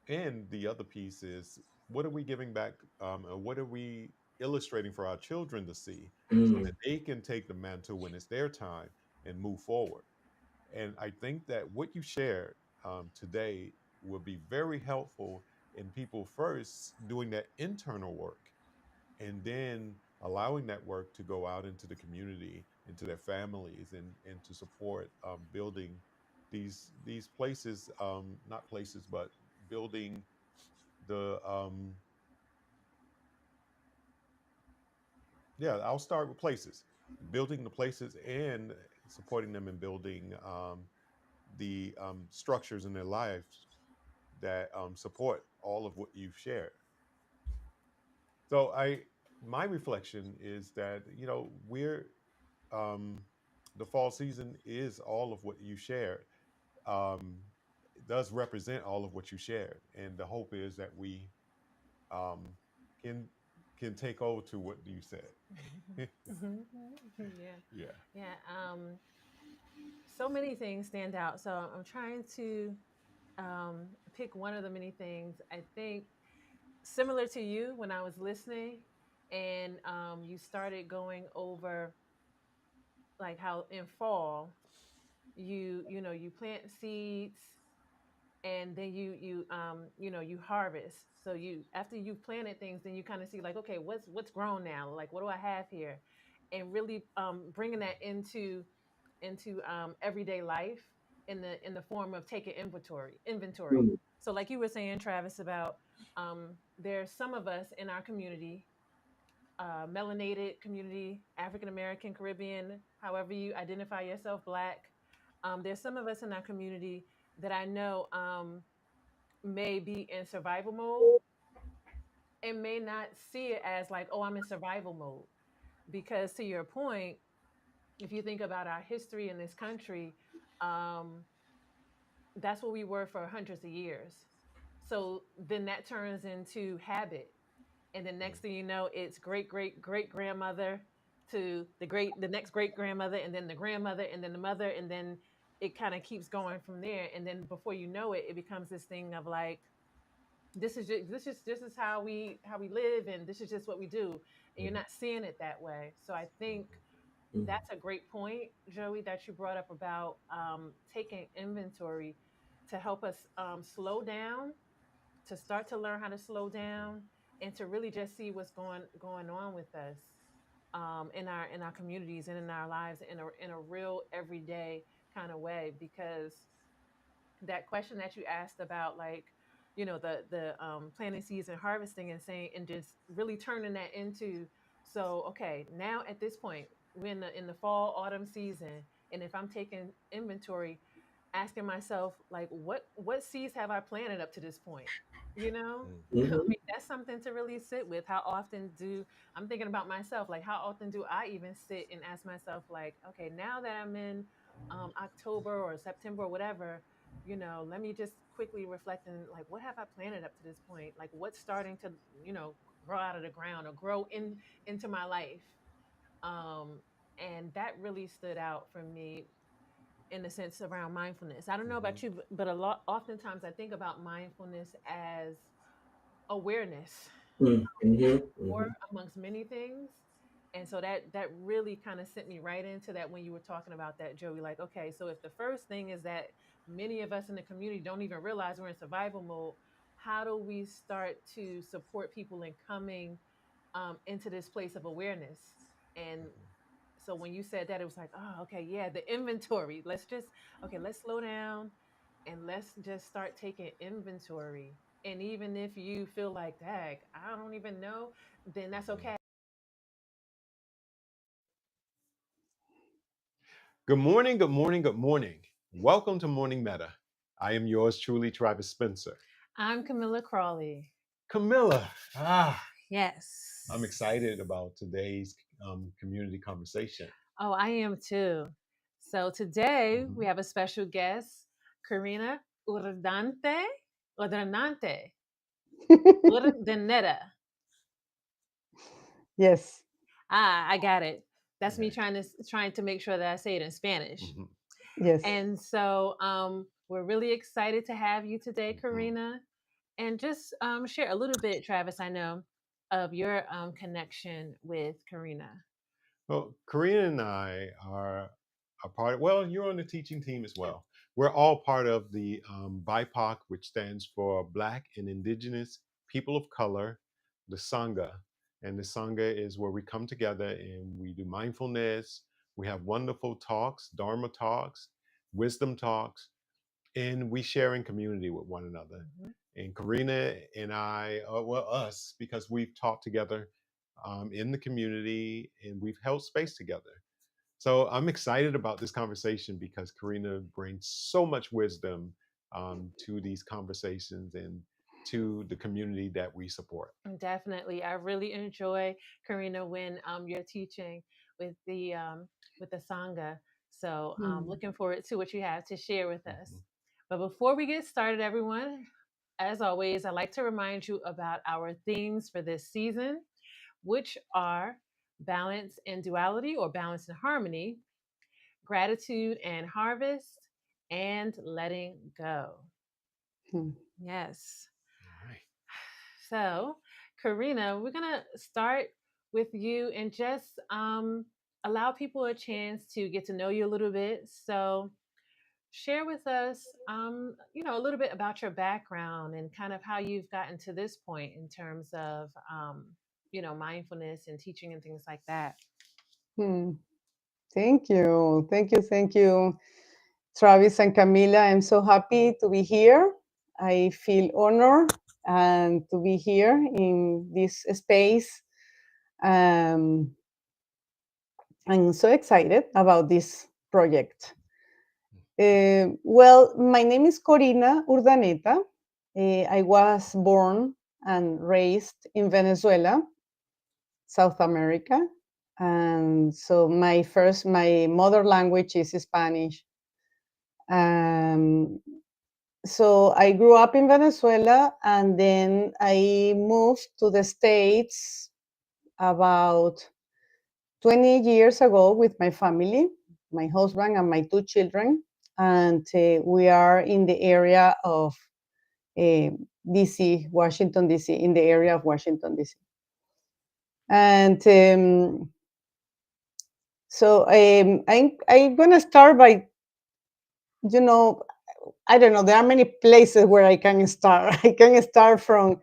and the other piece is what are we giving back, or what are we illustrating for our children to see, so Mm, that they can take the mantle when it's their time and move forward. And I think that what you shared today will be very helpful in people first doing that internal work and then allowing that work to go out into the community, into their families, and to support building these places, not places, but building the yeah. I'll start with places, building the places and supporting them in building the structures in their lives that support all of what you've shared. So I my reflection is that we're um, the fall season is all of what you shared. It does represent all of what you shared, and the hope is that we um, can can take over to what you said. Yeah, Yeah. yeah. So many things stand out. So I'm trying to pick one of the many things. I think similar to you when I was listening, and you started going over like how in fall you plant seeds and then you harvest. So you after you've planted things, then you kind of see like, okay, what's grown now, like what do I have here, and really bringing that into everyday life in the form of taking inventory. mm, So like you were saying, Travis, about there's some of us in our community, melanated community, African American, Caribbean, however you identify yourself, Black. There's some of us in our community that I know may be in survival mode and may not see it as like, oh, I'm in survival mode. Because to your point, if you think about our history in this country, um, that's what we were for hundreds of years. So then that turns into habit. And then next thing you know, it's great great great grandmother to the next great grandmother, and then the grandmother, and then the mother, and then it kind of keeps going from there. And then before you know it, it becomes this thing of like, this is how we live, and this is just what we do, and you're mm, not seeing it that way. So I think mm, that's a great point, Joey, that you brought up about taking inventory to help us slow down, to start to learn how to slow down, and to really just see what's going on with us in our communities and in our lives in a real everyday kind of way. Because that question that you asked about, like, the planting seeds and harvesting, and saying, and just really turning that into, so okay, now at this point, we're in the fall autumn season, and if I'm taking inventory, asking myself, like, what seeds have I planted up to this point, you know I mhm, mean, that's something to really sit with. How often do I'm thinking about myself, like, how often do I even sit and ask myself, like, okay, now that I'm in October or September or whatever, let me just quickly reflect, and like, what have I planted up to this point? Like, what's starting to, grow out of the ground or grow into my life? And that really stood out for me in the sense around mindfulness. I don't know Hmm. about you, but a lot oftentimes I think about mindfulness as awareness, mm, mhm, or mhm, amongst many things. And so that really kind of sent me right into that when you were talking about that, Joey. Like, okay, so if the first thing is that many of us in the community don't even realize we're in survival mode, how do we start to support people in coming into this place of awareness? And So when you said that, it was like, oh, okay, yeah, the inventory. Let's slow down and let's just start taking inventory. And even if you feel like, dag, I don't even know, then that's Mhm. okay. Good morning, good morning, good morning. Welcome to Morning Meta. I am yours truly, Travis Spencer. I'm Camilla Crawley. Camilla, I'm Yes. excited about today's community conversation. Oh, I am too. So today we Mhm. have a special guest, Karina Urdante, Urdante, Urdaneta. Yes, I got it. That's me Okay. trying to make sure that I say it in Spanish. Mhm. yes. And so we're really excited to have you today, Mhm. Karina, and just share a little bit, Travis. I know of your connection with Karina. Well, Karina and I are a part. Well, you're on the teaching team as well. We're all part of the BIPOC, which stands for Black and Indigenous People of Color, the Sangha. And the Sangha is where we come together and we do mindfulness. We have wonderful talks, Dharma talks, wisdom talks, and we share in community with one another. Mhm. And Karina and I, well, us, because we've taught together in the community and we've held space together. So I'm excited about this conversation because Karina brings so much wisdom to these conversations and to the community that we support. Definitely, I really enjoy Karina when you're teaching with the sangha. So Hmm. looking forward to what you have to share with us. Mhm. But before we get started, everyone, as always, I'd like to remind you about our themes for this season, which are balance and duality, or balance and harmony, gratitude and harvest, and letting go. Hmm. Yes. All right. So, Karina, we're going to start with you and just allow people a chance to get to know you a little bit. So, share with us, a little bit about your background and kind of how you've gotten to this point in terms of, mindfulness and teaching and things like that. Hmm. Thank you. Thank you. Thank you, Travis and Camila. I'm so happy to be here. I feel honored and to be here in this space. Um, I'm so excited about this project. Well, my name is Corina Urdaneta. I was born and raised in Venezuela, South America. And so my mother language is Spanish. Um, so I grew up in Venezuela and then I moved to the States about 20 years ago with my family, my husband and my two children. And we are in the area of uh, DC, Washington, DC, in the area of Washington, DC. And so I'm gonna start by, you know, I don't know. There are many places where I can start. I can start from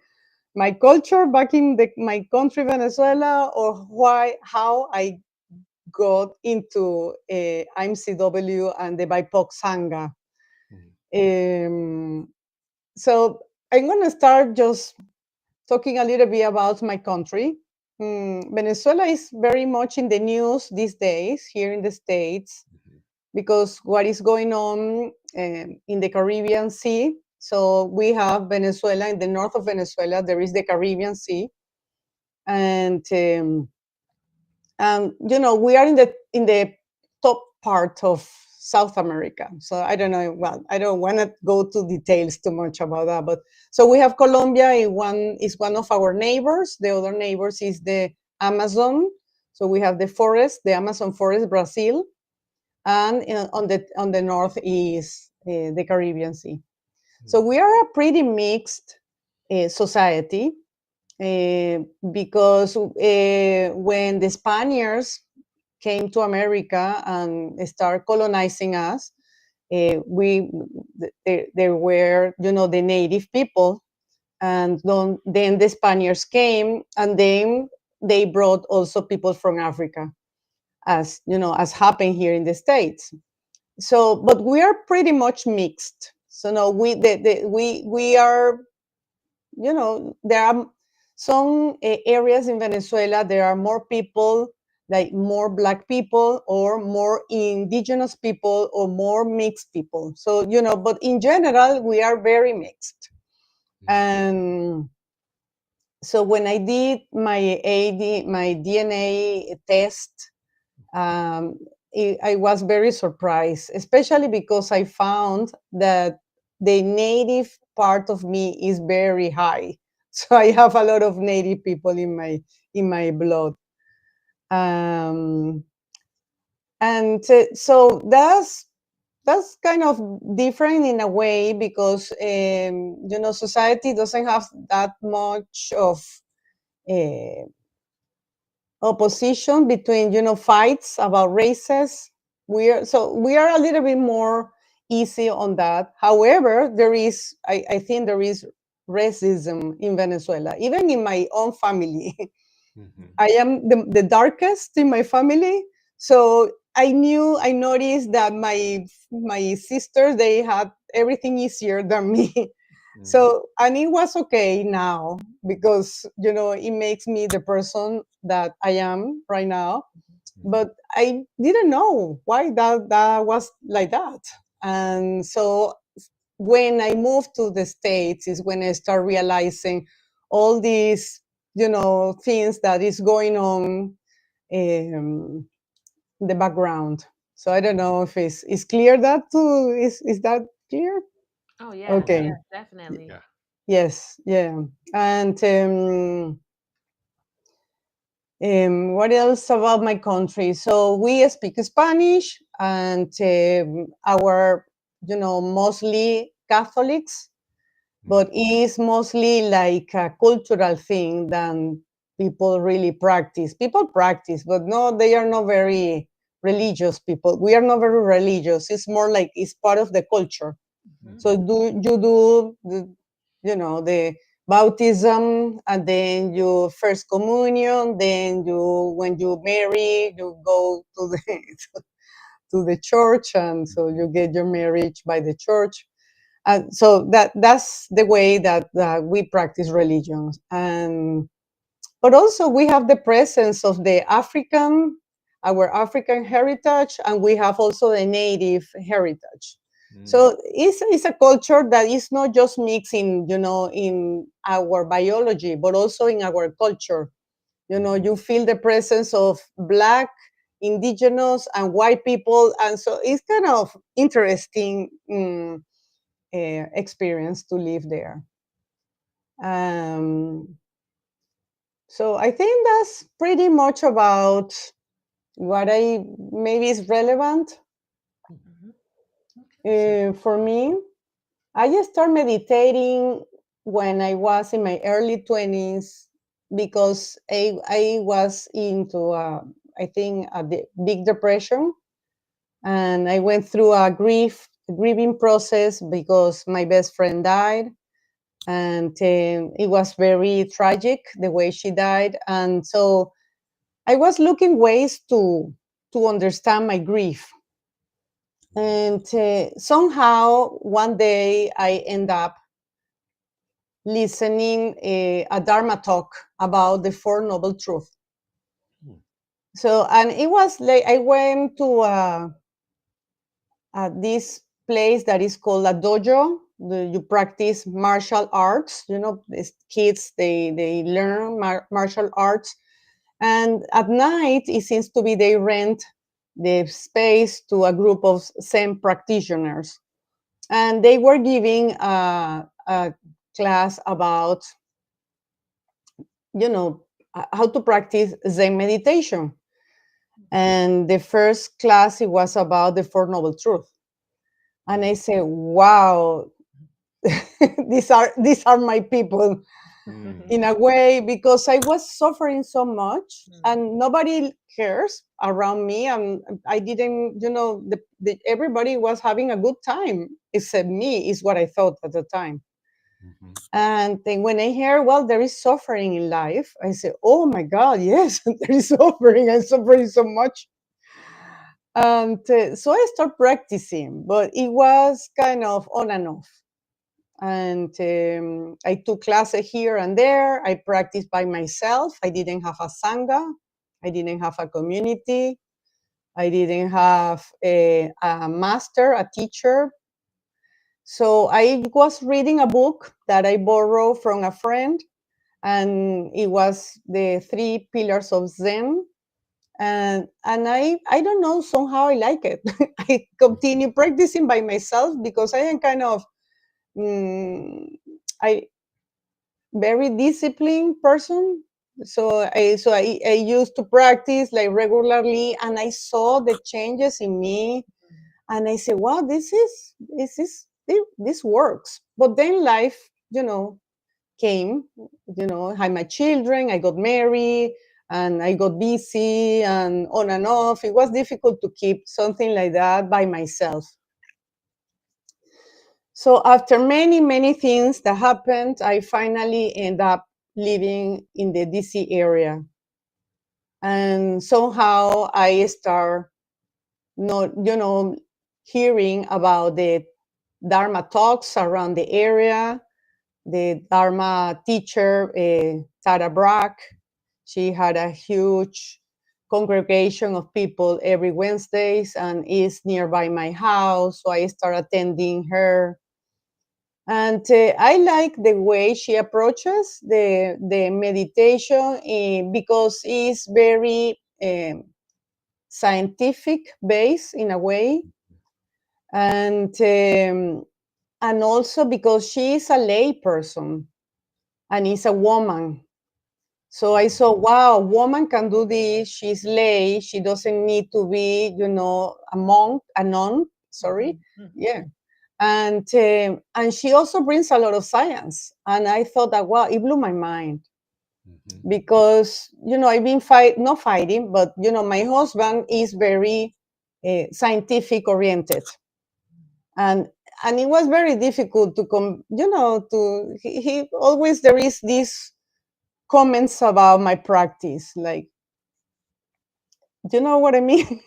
my culture back in my country, Venezuela, or how I got into IMCW and the BIPOC Sangha. Mhm. Um, so I'm gonna start just talking a little bit about my country. Venezuela is very much in the news these days here in the States Mhm. because what is going on in the Caribbean Sea. So we have Venezuela, in the north of Venezuela, there is the Caribbean Sea. And we are in the top part of South America. So I don't know. Well, I don't want to go to details too much about that. But so we have Colombia. Is one of our neighbors. The other neighbors is the Amazon. So we have the forest, the Amazon forest, Brazil, and on the north is the Caribbean Sea. So we are a pretty mixed society uh, because when the Spaniards came to America and start colonizing us, we there were the native people, and then the Spaniards came, and then they brought also people from Africa. as as happened here in the States. So, but we are pretty much mixed. So no, we are, there are some areas in Venezuela, there are more people, like more black people or more indigenous people or more mixed people. So, but in general, we are very mixed. And so when I did my DNA test, um, I was very surprised, especially because I found that the native part of me is very high. So I have a lot of native people in my blood, um, and so that's kind of different in a way because society doesn't have that much of uh, opposition between fights about races. We are a little bit more easy on that. However, I think there is racism in Venezuela, even in my own family. Mhm. I am the darkest in my family, so I noticed that my sisters, they had everything easier than me. Mhm. So, and it was okay now because it makes me the person that I am right now. Mhm. But I didn't know why that was like that. And so when I moved to the States is when I start realizing all these, things that is going on in the background. So I don't know if it's clear that too. Is that clear? Oh yes, Okay. yes, definitely. Yeah. Yes. Yeah. And what else about my country? So we speak Spanish, and our, mostly Catholics, but Mhm. it's mostly like a cultural thing than people really practice. People practice, but no, they are not very religious people. We are not very religious. It's more like it's part of the culture. Hmm. So the baptism, and then your first communion, then when you marry, you go to the to the church, and so you Mhm. get your marriage by the church. And so that's the way that we practice religions. And but also we have the presence of our African heritage, and we have also the native heritage. Mm. So it's a culture that is not just mixing, in our biology, but also in our culture. Mhm. You feel the presence of black, indigenous, and white people, and so it's kind of interesting experience to live there. Um, so I think that's pretty much about what I maybe is relevant Hmm. Okay. So, for me. I just started meditating when I was in my early 20s because I was into, I think, big depression. And I went through a grieving process because my best friend died. And it was very tragic the way she died. And so I was looking ways to understand my grief. mm. And somehow one day I end up listening a Dharma talk about the Four Noble Truths. Mm. So, and it was like I went to this place that is called a dojo. You practice martial arts. These kids, they learn martial arts. And at night, it seems to be they rent the space to a group of Zen practitioners. And they were giving a class about, you know, how to practice Zen meditation. And the first class, it was about the Four Noble Truths. And I Mm. said, wow, these are my people Mm. in a way, because I was suffering so much Hmm. and nobody cares around me. And I didn't, everybody was having a good time except me, is what I thought at the time. Mhm. And then when I hear, well, there is suffering in life, I say, oh my God, yes, there is suffering. I'm suffering so much. And so I started practicing, but it was kind of on and off. And I took classes here and there. I practiced by myself. I didn't have a sangha. I didn't have a community. I didn't have a master, a teacher. So I was reading a book that I borrowed from a friend, and it was the 3 pillars of Zen. And I don't know, somehow I like it. I continue practicing by myself because I am kind of mm, I very disciplined person. So I used to practice like regularly, and I saw the changes in me, and I said, wow, this works. But then life, came. I had my children, I got married, and I got busy, and on and off. It was difficult to keep something like that by myself. So after many, many things that happened, I finally end up living in the DC area. And somehow I start not, hearing about the Dharma talks around the area. The Dharma teacher, Tara Brack, she had a huge congregation of people every Wednesdays and is nearby my house. So I start attending her. And I like the way she approaches the meditation because it's very scientific based in a way. And also because she is a lay person and is a woman. So I saw, wow, woman can do this. She's lay. She doesn't need to be, a monk, a nun. Sorry, yeah. And she also brings a lot of science. And I thought that, wow, it blew my mind because I've been not fighting, but my husband is very scientific oriented, and it was very difficult to come. He always there is this comments about my practice, like, do you know what I mean?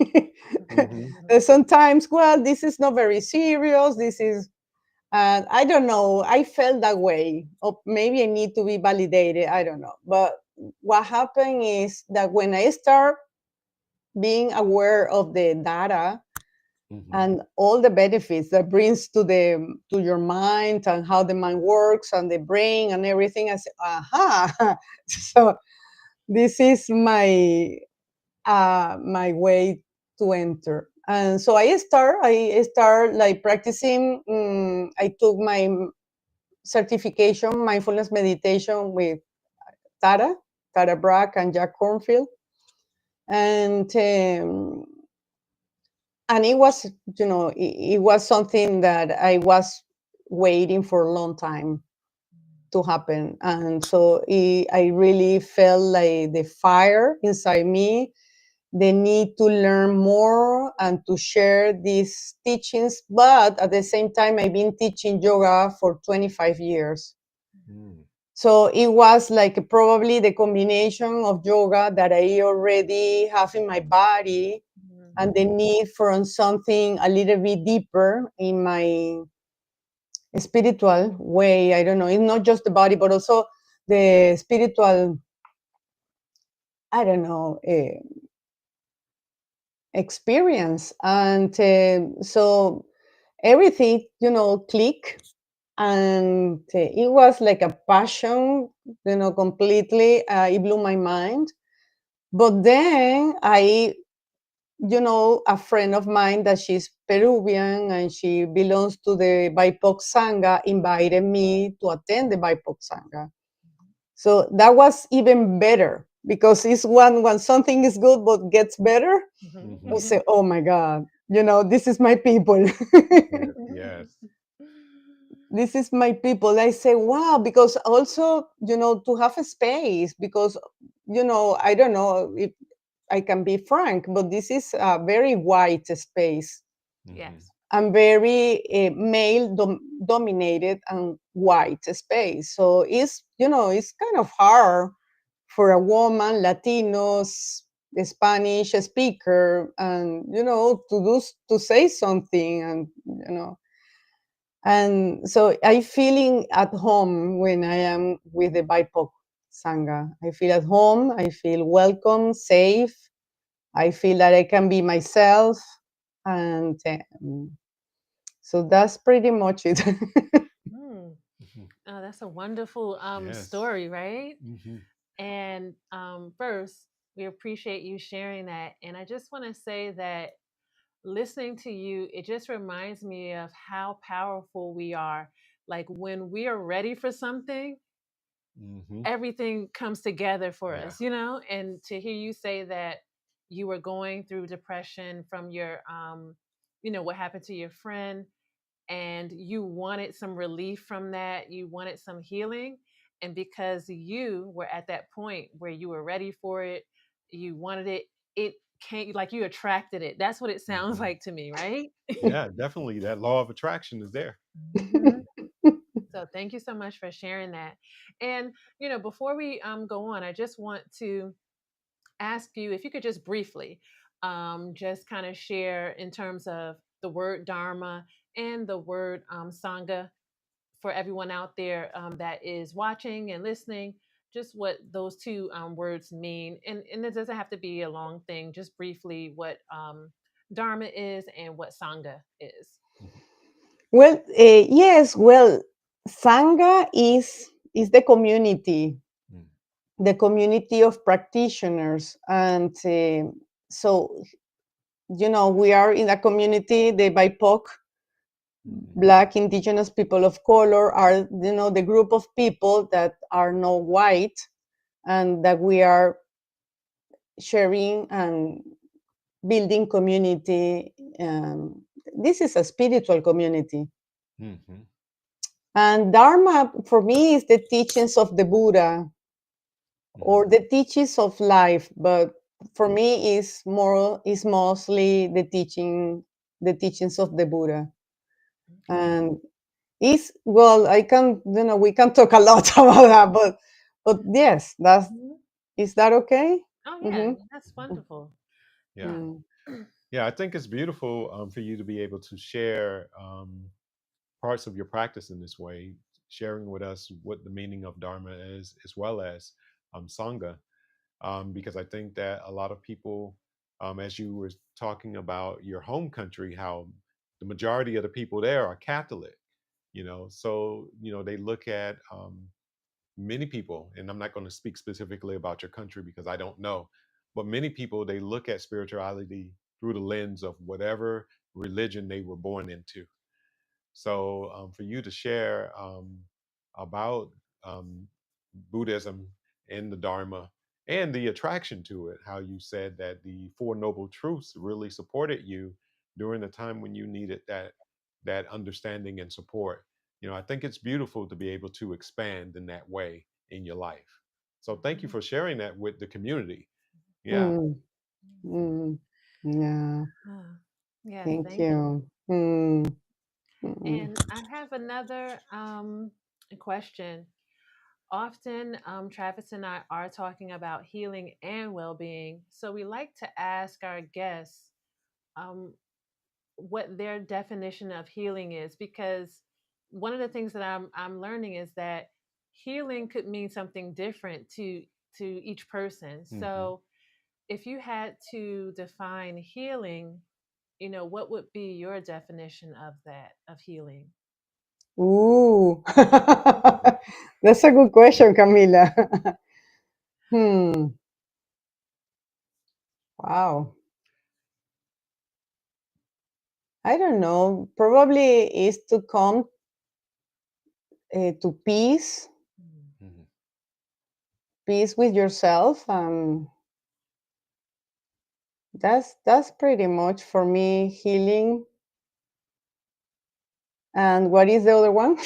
Sometimes, well, this is not very serious. This is, and I don't know. I felt that way. Or maybe I need to be validated. I don't know. But what happened is that when I start being aware of the data and all the benefits that brings to your mind and how the mind works and the brain and everything, I said, aha. So this is my way to enter. And so I start like practicing. I took my certification mindfulness meditation with Tara Brack and Jack Cornfield. And it was, it was something that I was waiting for a long time to happen. And so I really felt like the fire inside me, the need to learn more and to share these teachings. But at the same time, I've been teaching yoga for 25 years. So it was like probably the combination of yoga that I already have in my body and the need for something a little bit deeper in my spiritual way. I don't know. It's not just the body, but also the spiritual, I don't know, experience. And so everything, click. And it was like a passion, completely. It blew my mind. But then a friend of mine that she's Peruvian and she belongs to the BIPOC Sangha invited me to attend the BIPOC Sangha. So that was even better because it's when something is good but gets better, we say, oh my God, this is my people. Yes. This is my people. I say, wow, because also, to have a space, because, I don't know if I can be frank, but this is a very white space. Yes. And very male dominated and white space. So it's kind of hard for a woman, Latinos, the Spanish speaker, and to say something, and and so I feeling at home when I am with the BIPOC Sangha. I feel at home. I feel welcome, safe. I feel that I can be myself, and so that's pretty much it. Mm. Mhm. Oh, that's a wonderful Yes. story, right? Hmm. And first, we appreciate you sharing that. And I just want to say that listening to you, it just reminds me of how powerful we are. Like when we are ready for something, Hmm. everything comes together for Yeah. us, And to hear you say that you were going through depression from your, what happened to your friend, and you wanted some relief from that, you wanted some healing. And because you were at that point where you were ready for it, you wanted it, it came, like you attracted it. That's what it sounds Hmm. like to me, right? Yeah, definitely. That law of attraction is there. Mhm. So thank you so much for sharing that. And before we go on, I just want to ask you if you could just briefly just kind of share in terms of the word dharma and the word sangha for everyone out there that is watching and listening, just what those two words mean. And it doesn't have to be a long thing, just briefly what dharma is and what sangha is. Mhm. Well, yes. Well, Sangha is the community of practitioners, and so we are in a community. The BIPOC, Mhm. Black, Indigenous people of color, are the group of people that are not white, and that we are sharing and building community. This is a spiritual community. Mhm. And Dharma, for me, is the teachings of the Buddha Mhm. or the teachings of life. But for me, is mostly the teachings of the Buddha. Okay. And is well, I can we can talk a lot about that, but yes, Mhm. is that okay? Oh yeah, Mm-hmm. that's wonderful. Yeah. Yeah. Mm. Yeah, I think it's beautiful for you to be able to share parts of your practice in this way, sharing with us what the meaning of Dharma is, as well as Sangha, because I think that a lot of people, as you were talking about your home country, how the majority of the people there are Catholic, so they look at many people, and I'm not going to speak specifically about your country because I don't know, but many people, they look at spirituality through the lens of whatever religion they were born into. So for you to share about um, Buddhism and the Dharma and the attraction to it, how you said that the Four Noble Truths really supported you during the time when you needed that understanding and support. I think it's beautiful to be able to expand in that way in your life. So thank you Mhm. for sharing that with the community. Yeah. Mm. Mm. Yeah, Ah, yes, thank thank you. you. Mm. Mm. And I have another question. Often, Travis and I are talking about healing and well being. So we like to ask our guests um, what their definition of healing is, because one of the things that I'm learning is that healing could mean something different to each person. Hmm. So if you had to define healing, what would be your definition of that, of healing? Ooh, that's a good question, Camila. Hmm. Wow. I don't know. Probably is to come to Mm. Hmm. peace with yourself, and that's pretty much for me healing. And what is the other one?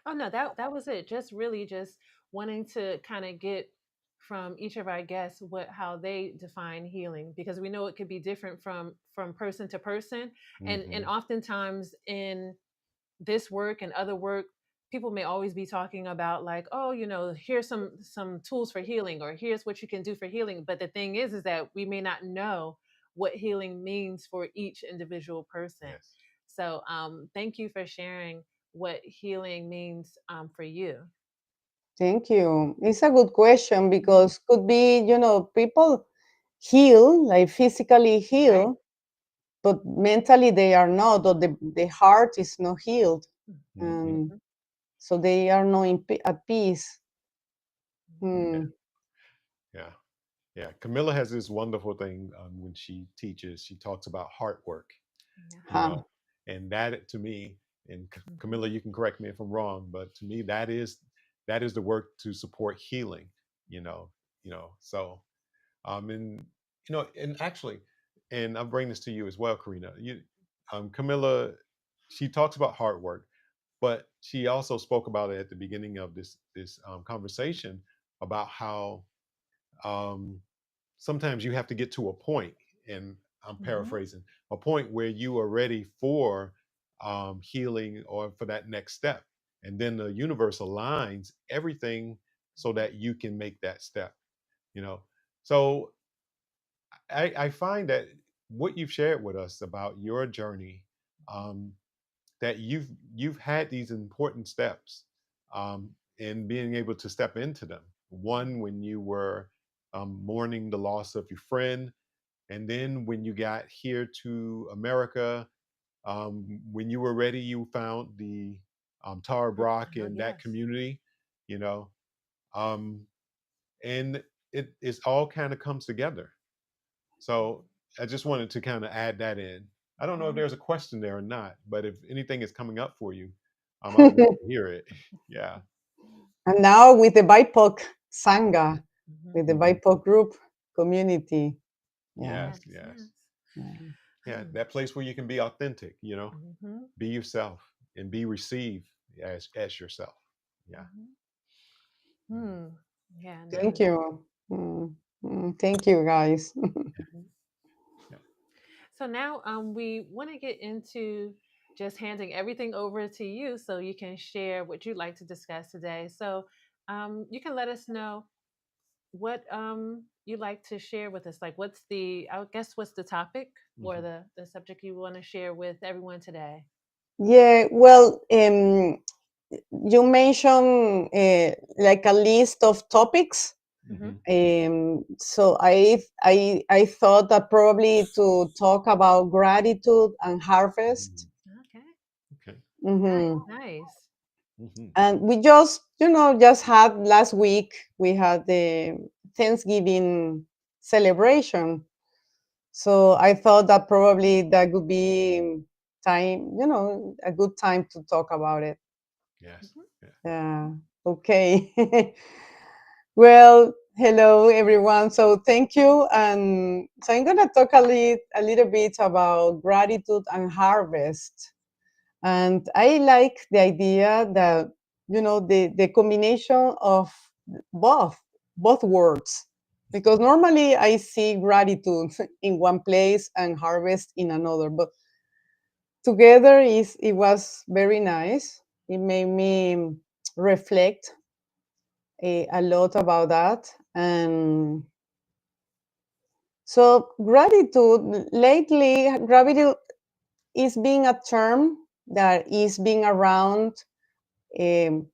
Oh no, that was it. Just really just wanting to kind of get from each of our guests what how they define healing, because we know it could be different from person to person, and Hmm. oftentimes in this work and other work, people may always be talking about like, oh, here's some tools for healing, or here's what you can do for healing. But the thing is that we may not know what healing means for each individual person. Yes. So thank you for sharing what healing means for you. Thank you. It's a good question because could be, people heal, like physically heal, Right. but mentally they are not, or the heart is not healed. And so they are not at peace. Yeah. Hmm. Yeah. Yeah. Camilla has this wonderful thing when she teaches, she talks about heart work, you Huh. know, and that to me, and Camilla, you can correct me if I'm wrong, but to me, that is the work to support healing, you know, so, and, and actually, and I'll bring this to you as well, Karina, Camilla, she talks about hard work, but she also spoke about it at the beginning of this conversation about how um, sometimes you have to get to a point, and I'm paraphrasing, a point where you are ready for healing or for that next step. And then the universe aligns everything so that you can make that step, you know. So I find that what you've shared with us about your journey, um, that you've had these important steps, and being able to step into them. One, when you were mourning the loss of your friend, and then when you got here to America, when you were ready, you found the Tara Brock Oh, in that yes. community, you know, um, and it's all kind of comes together. So I just wanted to kind of add that in. I don't know if there's a question there or not, but if anything is coming up for you, I would love to hear it. Yeah. And now with the BIPOC Sangha, with the Mhm. BIPOC group community. Yeah. Yes, Yes, yes. yes. Yeah. Yeah, that place where you can be authentic, Mm-hmm. be yourself and be received as yourself. Yeah. Hmm. Yeah, Thank nice. you. Thank you, guys. Mhm. So now we want to get into just handing everything over to you so you can share what you'd like to discuss today. So you can let us know what you'd like to share with us. Like, what's the topic or Mhm. the subject you want to share with everyone today? Yeah, well, you mentioned like a list of topics. Mm-hmm. Mhm. So I thought that probably to talk about gratitude and harvest. Mhm. Okay. Okay. Nice, Hmm. nice. Mhm. And we just had last week, we had the Thanksgiving celebration. So I thought that probably that would be time, a good time to talk about it. Yes. Mm-hmm. Yeah. Yeah. Okay. Well, hello everyone. So thank you. And so I'm gonna talk a little bit about gratitude and harvest. And I like the idea that the combination of both both words, because normally I see gratitude in one place and harvest in another, but together it was very nice. It made me reflect a lot about that. And so gratitude, lately gratitude is being a term that is being around, um,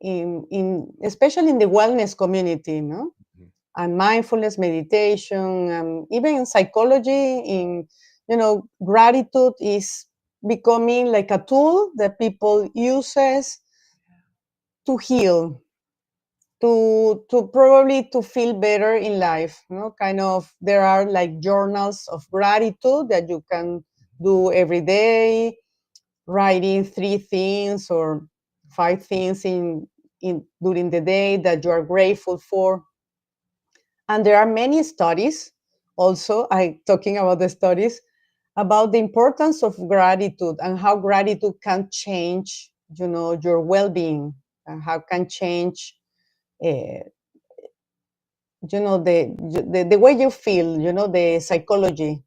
in especially in the wellness community, no? Mhm. And mindfulness meditation, even in psychology, gratitude is becoming like a tool that people uses to heal, to probably to feel better in life, kind of. There are like journals of gratitude that you can do every day, writing 3 things or 5 things in during the day that you are grateful for. And there are many studies also, I talking about the studies about the importance of gratitude and how gratitude can change, your well-being, and how can change, uh, the way you feel, the psychology.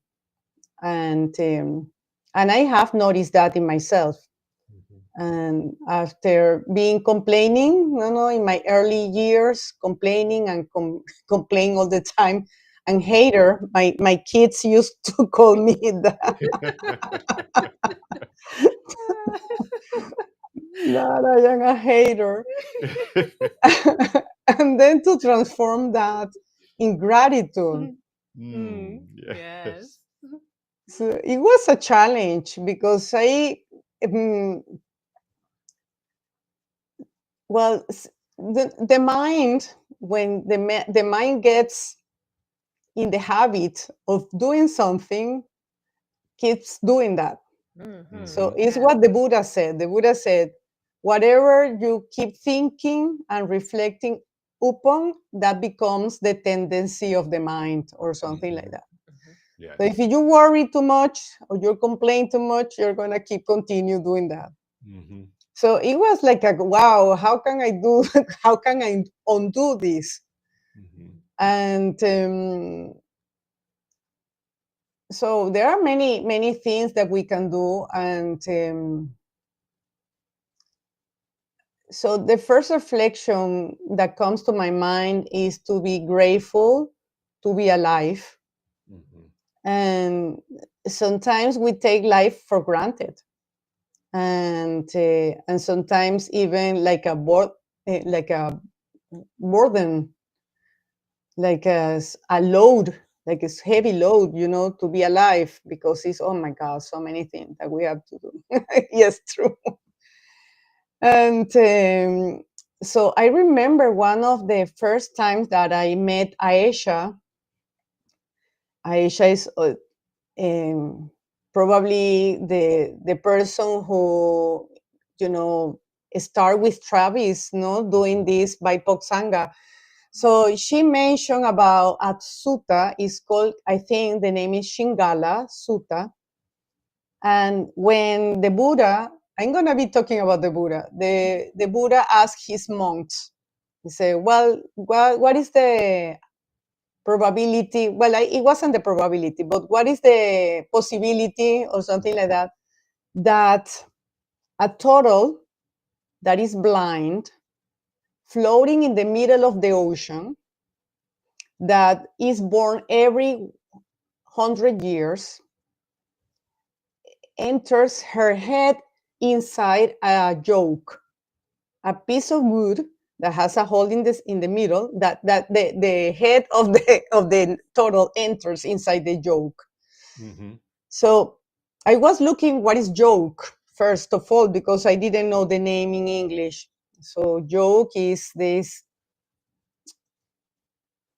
And I have noticed that in myself. Mhm. And after being complaining, in my early years, complaining and complain all the time, and hater, my kids used to call me that, that I am a hater. And then to transform that in gratitude. Yes. Yes. So it was a challenge because mm, well, the mind, when the mind gets in the habit of doing something, keeps doing that. So Mm-hmm. it's Mm-hmm. what Yes. the Buddha said. The Buddha said, whatever you keep thinking and reflecting upon, that becomes the tendency of the mind or something like Mm-hmm. that. Mm-hmm. So if Yes. you worry too much or you complain too much, you're gonna keep continue doing that. Mm-hmm. So it was like a wow, how can I do how can I undo this? Mm-hmm. And so there are many things that we can do. And so the first reflection that comes to my mind is to be grateful to be alive. Mm-hmm. And sometimes we take life for granted, and sometimes even like like a burden, like a load, like it's heavy load, to be alive, because it's, oh my god, so many things that we have to do. Yes, true. And so I remember one of the first times that I met Aisha. Aisha is um, probably the person who, you know start with Travis, no, doing this BIPOC Sangha. So she mentioned about a sutta is called, I think the name is Shingala Sutta. And when the Buddha, I'm going to be talking about the Buddha, the Buddha asked his monks, he said, well, what is the probability? Well, it wasn't the probability, but what is the possibility or something like that, that a turtle that is blind, floating in the middle of the ocean, that is born every 100 years, enters her head inside a yoke, a piece of wood that has a hole in the middle, that the head of the turtle enters inside the yoke. Mm-hmm. So I was looking what is yoke first of all, because I didn't know the name in English. So yoke is this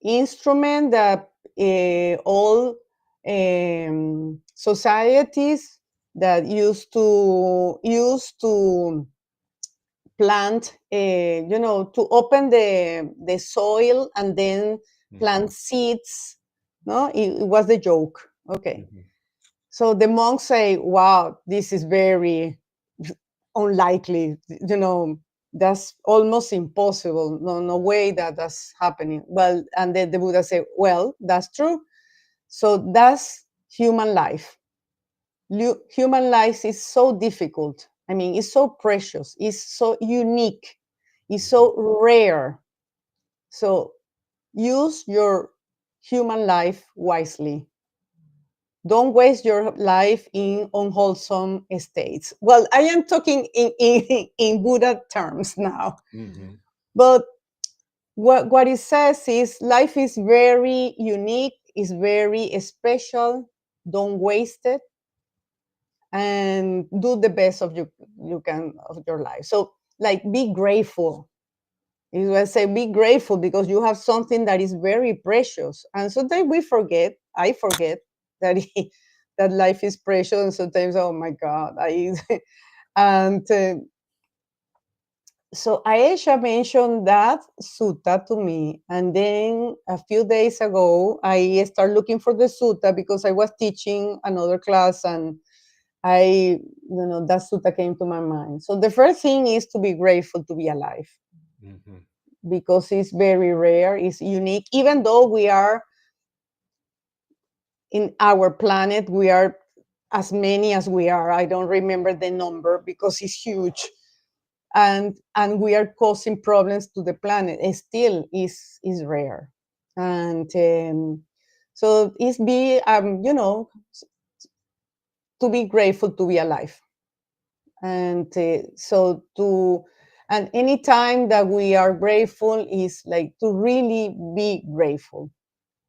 instrument that all societies that used to plant, to open the soil and then Mm-hmm. plant seeds. No, it was the joke. Okay. Mm-hmm. So the monks say, wow, this is very unlikely. That's almost impossible. No way that that's happening. Well, and then the Buddha said, well, that's true. So that's human life. Human life is so difficult. I mean, it's so precious. It's so unique. It's Mm-hmm. so rare. So use your human life wisely. Don't waste your life in unwholesome states. Well, I am talking in Buddha terms now. Mm-hmm. But what it says is life is very unique, is very special. Don't waste it, and do the best of you can of your life. So, like, be grateful. You will say be grateful because you have something that is very precious. And sometimes we forget. I forget that that life is precious, and sometimes, oh my God, and so Aisha mentioned that sutta to me, and then a few days ago I started looking for the sutta because I was teaching another class, and that sutta came to my mind. So the first thing is to be grateful to be alive, Mm-hmm. because it's very rare, it's unique. Even though we are in our planet, we are as many as we are. I don't remember the number because it's huge, and we are causing problems to the planet. It still is rare, and so it's be to be grateful to be alive, and so to and any time that we are grateful is like to really be grateful,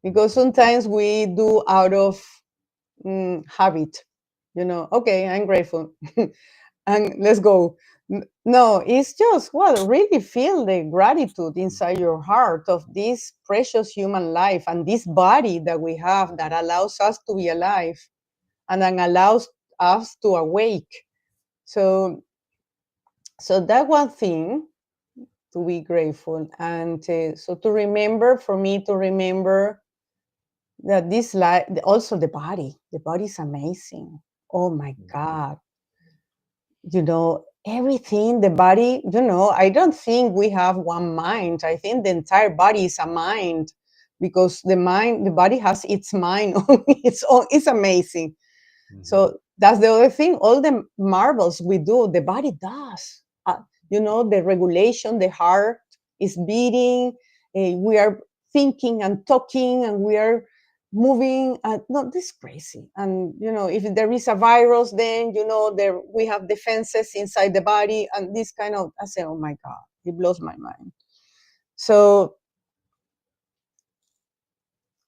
because sometimes we do out of habit, okay, I'm grateful and let's go. No, it's just, well, really feel the gratitude inside your heart of this precious human life and this body that we have that allows us to be alive and then allows us to awake. So that one thing, to be grateful, and so to remember, for me to remember that this life, also the body is amazing. Oh my God, everything, the body, I don't think we have one mind. I think the entire body is a mind, because the body has its mind on its own. It's amazing. So that's the other thing. All the marvels we do, the body does. The regulation, the heart is beating. We are thinking and talking, and we are moving. No, this is crazy. And if there is a virus, then there we have defenses inside the body, and this kind of. I say, oh my God, it blows my mind. So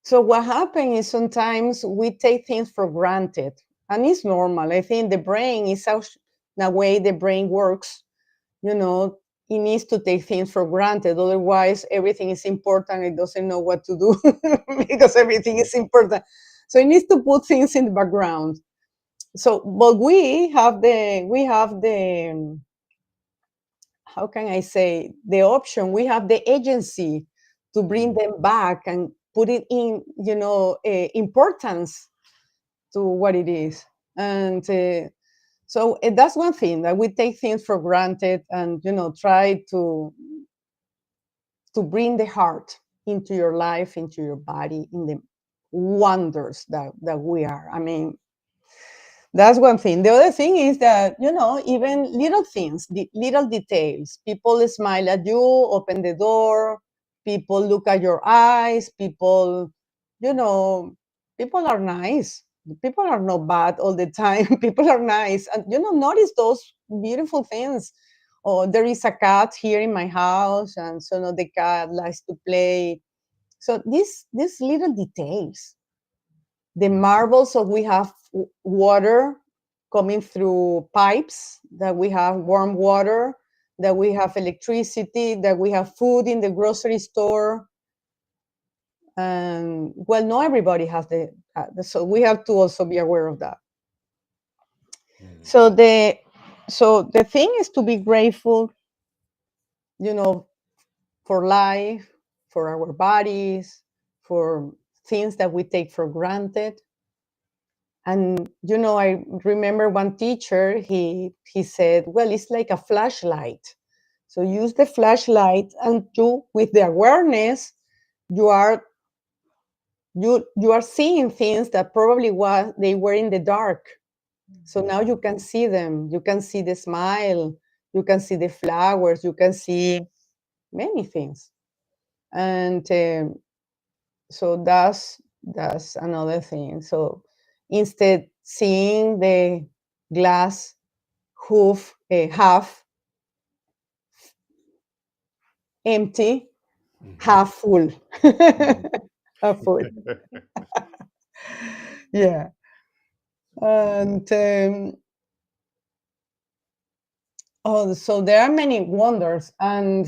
what happens is sometimes we take things for granted, and it's normal. I think the brain is the way the brain works. It needs to take things for granted. Otherwise, everything is important. It doesn't know what to do because everything is important. So it needs to put things in the background. So, but we have the how can I say, the option. We have the agency to bring them back and put it in, importance to what it is. And so that's one thing, that we take things for granted, and try to bring the heart into your life, into your body, in the wonders that we are. I mean, that's one thing. The other thing is that, even little things, little details. People smile at you, open the door, people look at your eyes, you know, people are nice. People are not bad all the time. People are nice. And, notice those beautiful things. Oh, there is a cat here in my house, and so the cat likes to play. So these little details, the marvels of, we have water coming through pipes, that we have warm water, that we have electricity, that we have food in the grocery store. And well, not everybody has so we have to also be aware of that. So the thing is to be grateful, for life, for our bodies, for things that we take for granted. And I remember one teacher, he said, well, it's like a flashlight. So use the flashlight, and you, with the awareness, you are seeing things that probably they were in the dark. So now you can see them. You can see the smile. You can see the flowers. You can see many things. And so that's another thing. So instead, seeing the glass half empty, half full. Half full. Yeah. And so there are many wonders. And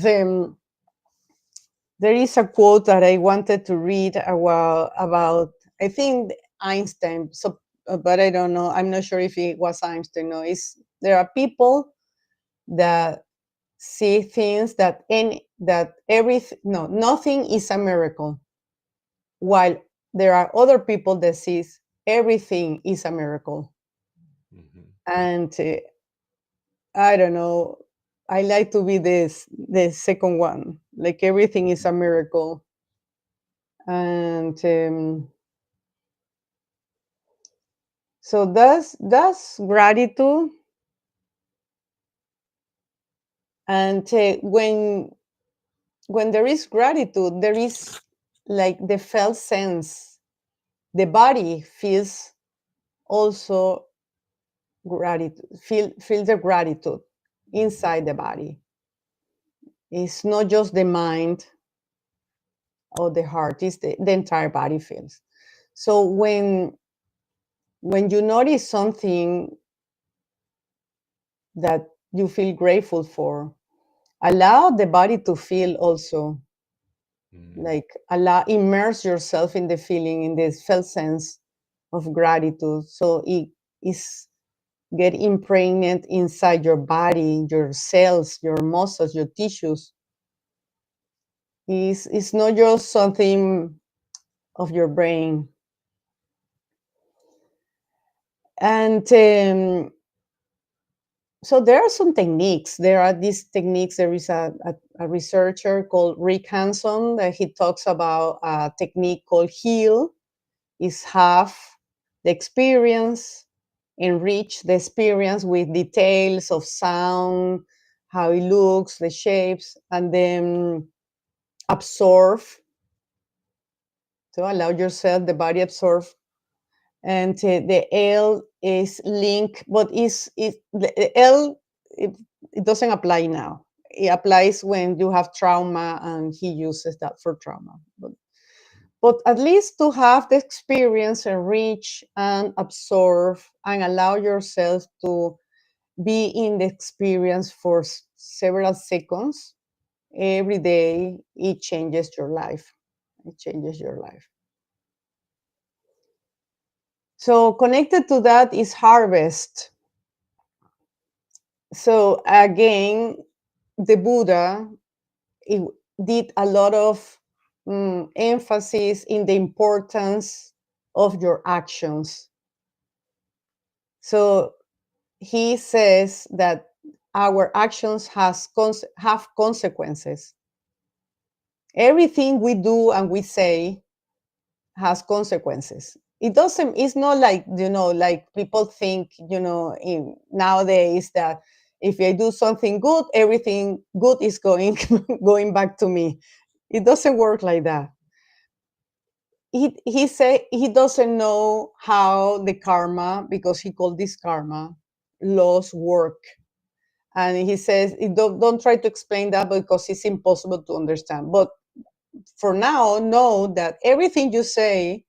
there is a quote that I wanted to read about I think Einstein. So, but I don't know. I'm not sure if it was Einstein. No, there are people that see things nothing is a miracle, while there are other people that sees everything is a miracle. And I don't know. I like to be the second one, like everything is a miracle. And So that's gratitude. And when there is gratitude, there is like the felt sense. The body feels also gratitude, feel the gratitude Mm-hmm. inside the body. It's not just the mind or the heart, it's the entire body feels. So when you notice something that you feel grateful for, allow the body to feel also, Mm-hmm. like allow immerse yourself in the feeling, in this felt sense of gratitude, so it is get impregnated inside your body, your cells, your muscles, your tissues. It's not just something of your brain. And so there are some techniques. There are these techniques. There is a researcher called Rick Hanson that he talks about a technique called heal. Is half the experience, enrich the experience with details of sound, how it looks, the shapes, and then absorb, to allow yourself, the body absorb. And the L is link, but is the L, it doesn't apply now. It applies when you have trauma, and he uses that for trauma. But at least to have the experience, enrich and absorb, and allow yourself to be in the experience for several seconds every day, it changes your life. It changes your life. So connected to that is harvest. So again, the Buddha, it did a lot of emphasis in the importance of your actions. So he says that our actions have consequences. Everything we do and we say has consequences. It doesn't, it's not like, like people think, nowadays, that if I do something good, everything good is going going back to me. It doesn't work like that. He say he doesn't know how the karma, because he called this karma, laws work. And he says, don't try to explain that, because it's impossible to understand. But for now, know that everything you say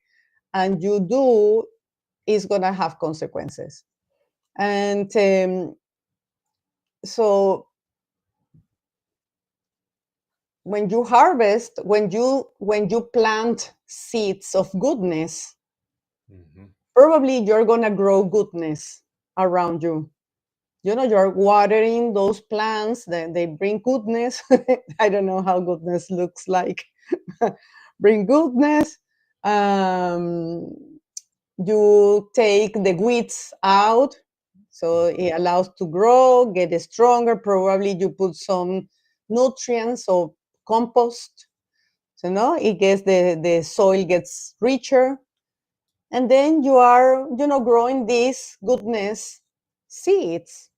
and you do is going to have consequences. And so when you harvest, when you plant seeds of goodness, Mm-hmm. probably you're going to grow goodness around you. You're watering those plants, that they bring goodness. I don't know how goodness looks like. Bring goodness. um, you take the weeds out, so Mm-hmm. it allows to grow, get stronger. Probably you put some nutrients or compost, so it gets, the soil gets richer. And then you are, growing these goodness seeds,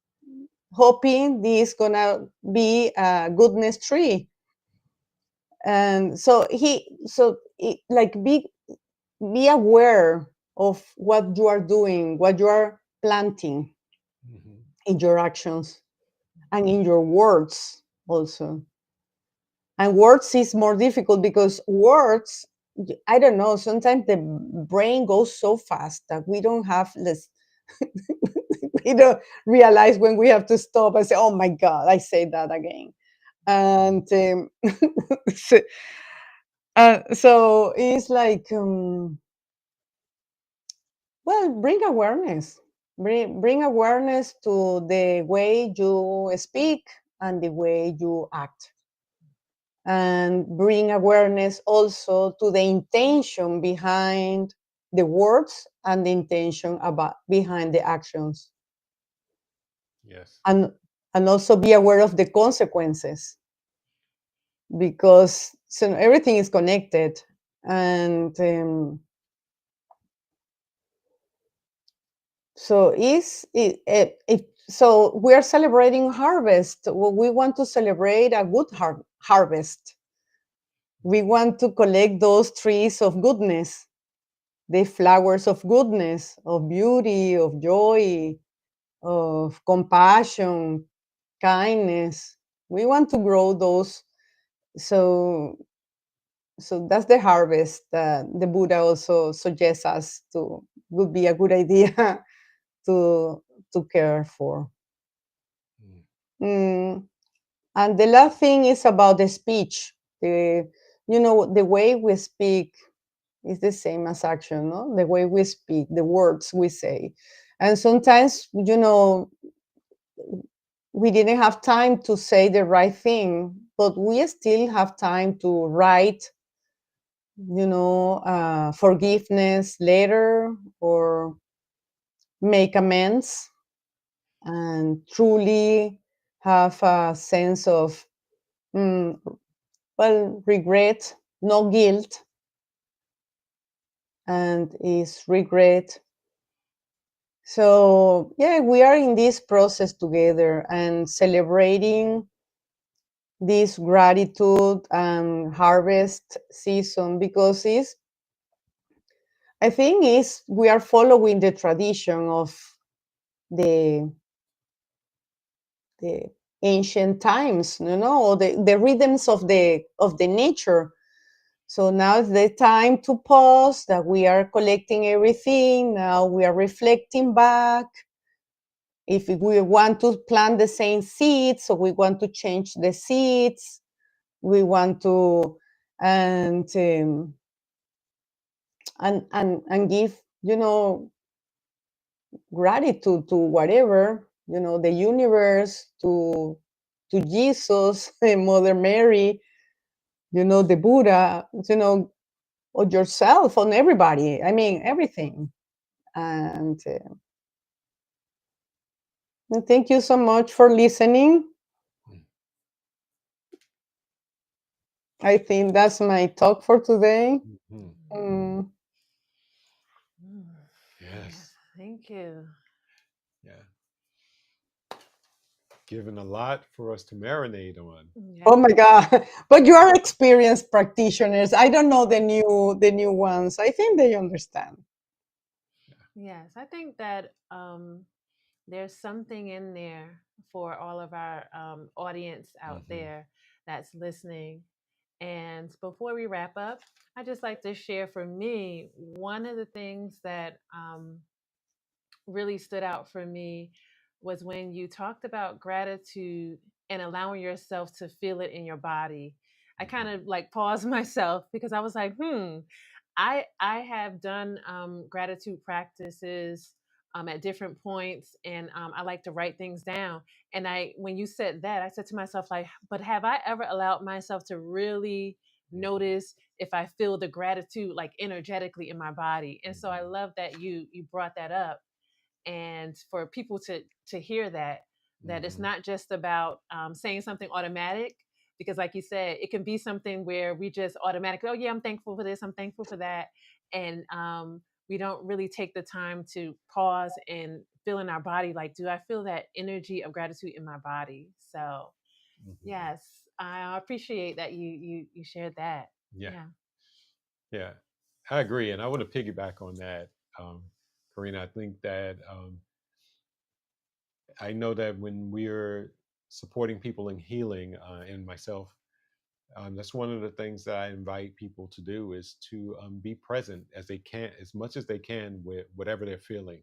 hoping this gonna be a goodness tree. And like, be aware of what you are doing, what you are planting Mm-hmm. in your actions and in your words also. And words is more difficult, because words, I don't know, sometimes the brain goes so fast that we don't have less. We don't realize when we have to stop and say, oh my God, I say that again. And so, so it's like, well, bring awareness. Bring awareness to the way you speak and the way you act. And bring awareness also to the intention behind the words and the intention behind the actions. Yes. And also be aware of the consequences, because so everything is connected. And So so we are celebrating harvest. Well, we want to celebrate a good harvest. We want to collect those trees of goodness, the flowers of goodness, of beauty, of joy, of compassion, kindness. We want to grow those. So so that's the harvest that the Buddha also suggests us to would be a good idea to care for. Mm. Mm. And the last thing is about the speech. The the way we speak is the same as action, no? The way we speak, the words we say. And sometimes, we didn't have time to say the right thing, but we still have time to write, forgiveness later or make amends and truly have a sense of, mm, regret, no guilt, and is regret. So, yeah, we are in this process together and celebrating this gratitude and harvest season because I think we are following the tradition of the the ancient times, or the rhythms of the nature. So now it's the time to pause, that we are collecting everything. Now we are reflecting back. If we want to plant the same seeds, so we want to change the seeds, we want to, and give, gratitude to whatever, the universe, to Jesus, Mother Mary, the Buddha, or yourself, on everybody. I mean, everything. And thank you so much for listening. Mm. I think that's my talk for today. Mhm. Mm. Mm. Yes. Thank you. Yeah. Given a lot for us to marinate on. Oh Yeah. my God! But you are experienced practitioners. I don't know the new ones. I think they understand. Yes, I think that there's something in there for all of our audience out Hmm. there that's listening. And before we wrap up, I just like to share, for me, one of the things that really stood out for me was when you talked about gratitude and allowing yourself to feel it in your body. I kind of like paused myself because I was like, I have done gratitude practices at different points, and I like to write things down. And when you said that, I said to myself, like, but have I ever allowed myself to really notice if I feel the gratitude like energetically in my body? And so I love that you brought that up, and for people to hear that it's Hmm. not just about saying something automatic, because like you said, it can be something where we just automatically, oh yeah, I'm thankful for this, I'm thankful for that, and we don't really take the time to pause and feel in our body, like, do I feel that energy of gratitude in my body? So Hmm. yes, I appreciate that you shared that. Yeah. Yeah. Yeah. I agree. And I want to piggyback on that, Karina. I think that I know that when we're supporting people in healing, and myself, that's one of the things that I invite people to do is to be present as they can, as much as they can, with whatever they're feeling.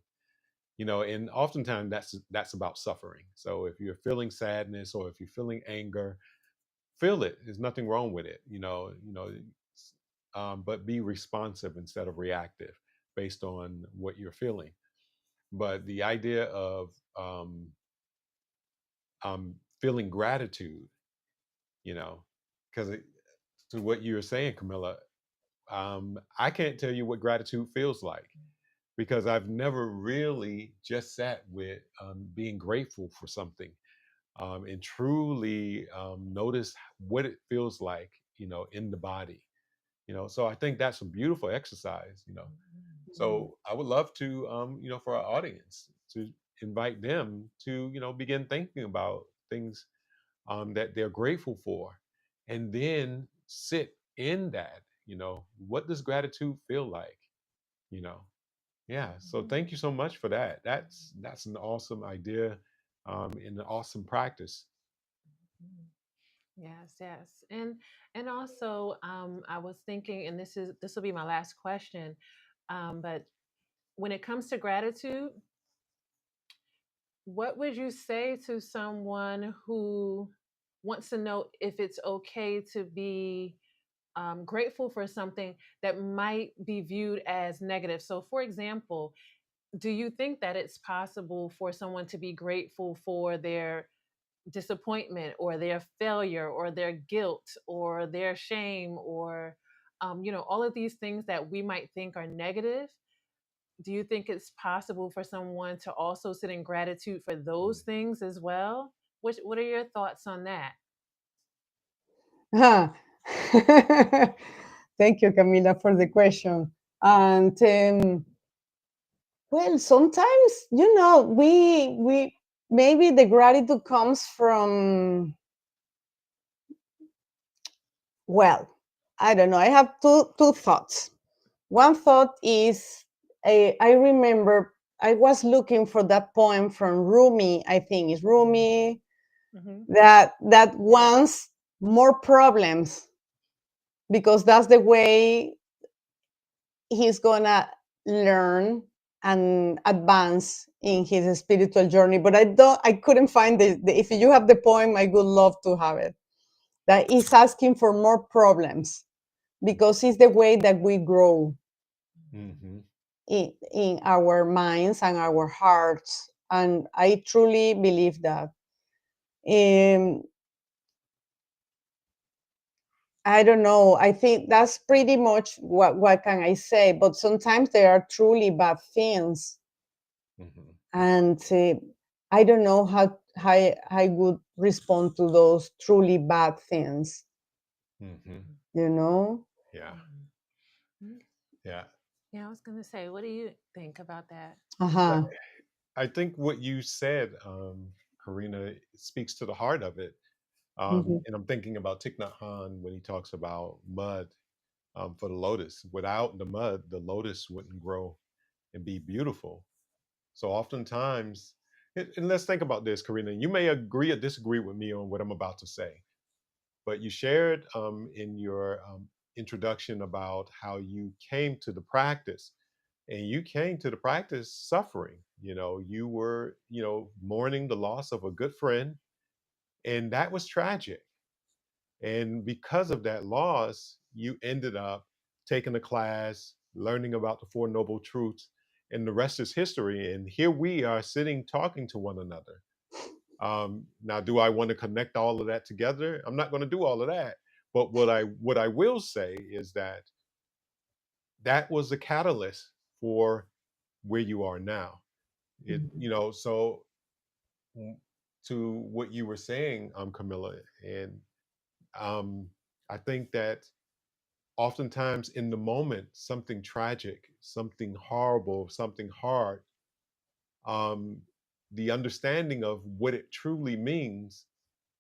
And oftentimes that's about suffering. So if you're feeling sadness or if you're feeling anger, feel it. There's nothing wrong with it. But be responsive instead of reactive based on what you're feeling. But the idea of feeling gratitude, you know, because to what you were saying, Camilla, I can't tell you what gratitude feels like because I've never really just sat with being grateful for something, and truly notice what it feels like, in the body. So I think that's a beautiful exercise. So I would love to, for our audience to invite them to, begin thinking about things that they're grateful for, and then sit in that. What does gratitude feel like? You know, yeah. So thank you so much for that. That's an awesome idea, and an awesome practice. Yes, yes. And also I was thinking, and this will be my last question, but when it comes to gratitude, what would you say to someone who wants to know if it's okay to be grateful for something that might be viewed as negative? So, for example, do you think that it's possible for someone to be grateful for their disappointment or their failure or their guilt or their shame or all of these things that we might think are negative? Do you think it's possible for someone to also sit in gratitude for those things as well? What are your thoughts on that? Huh. Thank you, Camila, for the question. And well, sometimes we maybe the gratitude comes from, well, I don't know. I have two thoughts. One thought is, I remember I was looking for that poem from Rumi. I think it's Rumi Mm-hmm. that wants more problems because that's the way he's gonna learn and advance in his spiritual journey. But I couldn't find if you have the poem, I would love to have it. That is asking for more problems because it's the way that we grow Mm-hmm. in our minds and our hearts. And I truly believe that. Um, I don't know. I think that's pretty much what can I say. But sometimes there are truly bad things, Mm-hmm. and I don't know how I would respond to those truly bad things. Mm-hmm. You know. Yeah. Mm-hmm. Yeah. Yeah, I was going to say, what do you think about that? Well, Uh-huh. I think what you said, Karina, speaks to the heart of it. Mm-hmm. And I'm thinking about Thich Nhat Hanh when he talks about mud, for the lotus. Without the mud, the lotus wouldn't grow and be beautiful. So oftentimes, and let's think about this, Karina. You may agree or disagree with me on what I'm about to say, but you shared, in your introduction about how you came to the practice, and you came to the practice suffering. You were, mourning the loss of a good friend, and that was tragic. And because of that loss, you ended up taking a class, learning about the Four Noble Truths, and the rest is history. And here we are sitting talking to one another. Now, do I want to connect all of that together? I'm not going to do all of that. But what I will say is that that was the catalyst for where you are now. So, mm, to what you were saying, Camilla, and um, I think that oftentimes in the moment, something tragic, something horrible, something hard, um, the understanding of what it truly means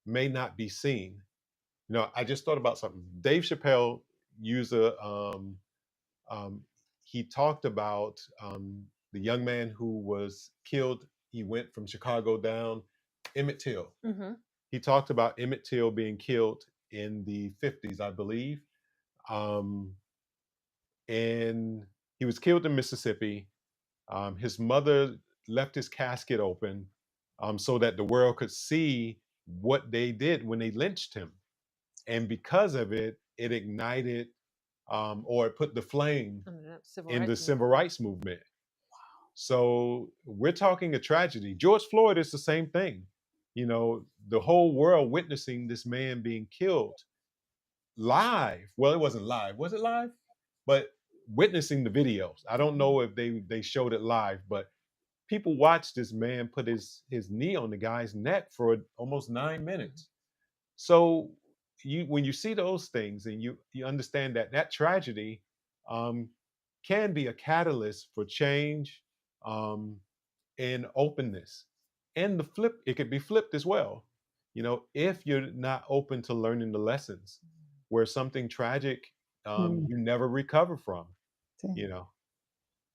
may not be seen. I just thought about something. Dave Chappelle used um, he talked about, the young man who was killed. He went from Chicago down, Emmett Till. Mm-hmm. He talked about Emmett Till being killed in the 50s, I believe. Um, and he was killed in Mississippi. His mother left his casket open, so that the world could see what they did when they lynched him. And because of it, it ignited, or it put the flame Under the civil in the rights civil movement. rights movement. So we're talking a tragedy. George Floyd is the same thing. The whole world witnessing this man being killed live. Well, it wasn't live. Was it live? But witnessing the videos. I don't know if they showed it live, but people watched this man put his knee on the guy's neck for almost 9 minutes. So when you see those things and you understand that tragedy, um, can be a catalyst for change, and openness. And the flip, it could be flipped as well. If you're not open to learning the lessons, where something tragic, Mm, you never recover from. sí. You know,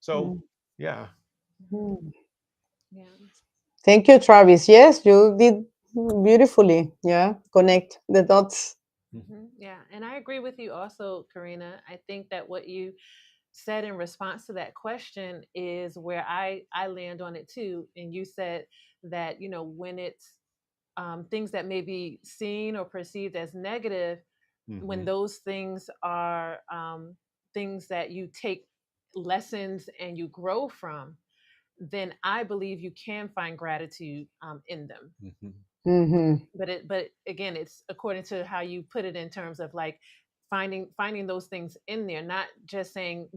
so Mm, yeah. mm. Yeah. Thank you, Travis. Yes, you did beautifully. Yeah, connect the dots. Yeah. And I agree with you also, Karina. I think that what you said in response to that question is where I land on it too. And you said that, when it's things that may be seen or perceived as negative, when Mm-hmm. those things are things that you take lessons and you grow from, then I believe you can find gratitude in them. Mm-hmm. Mm-hmm. But again, it's according to how you put it in terms of like finding those things in there, not just saying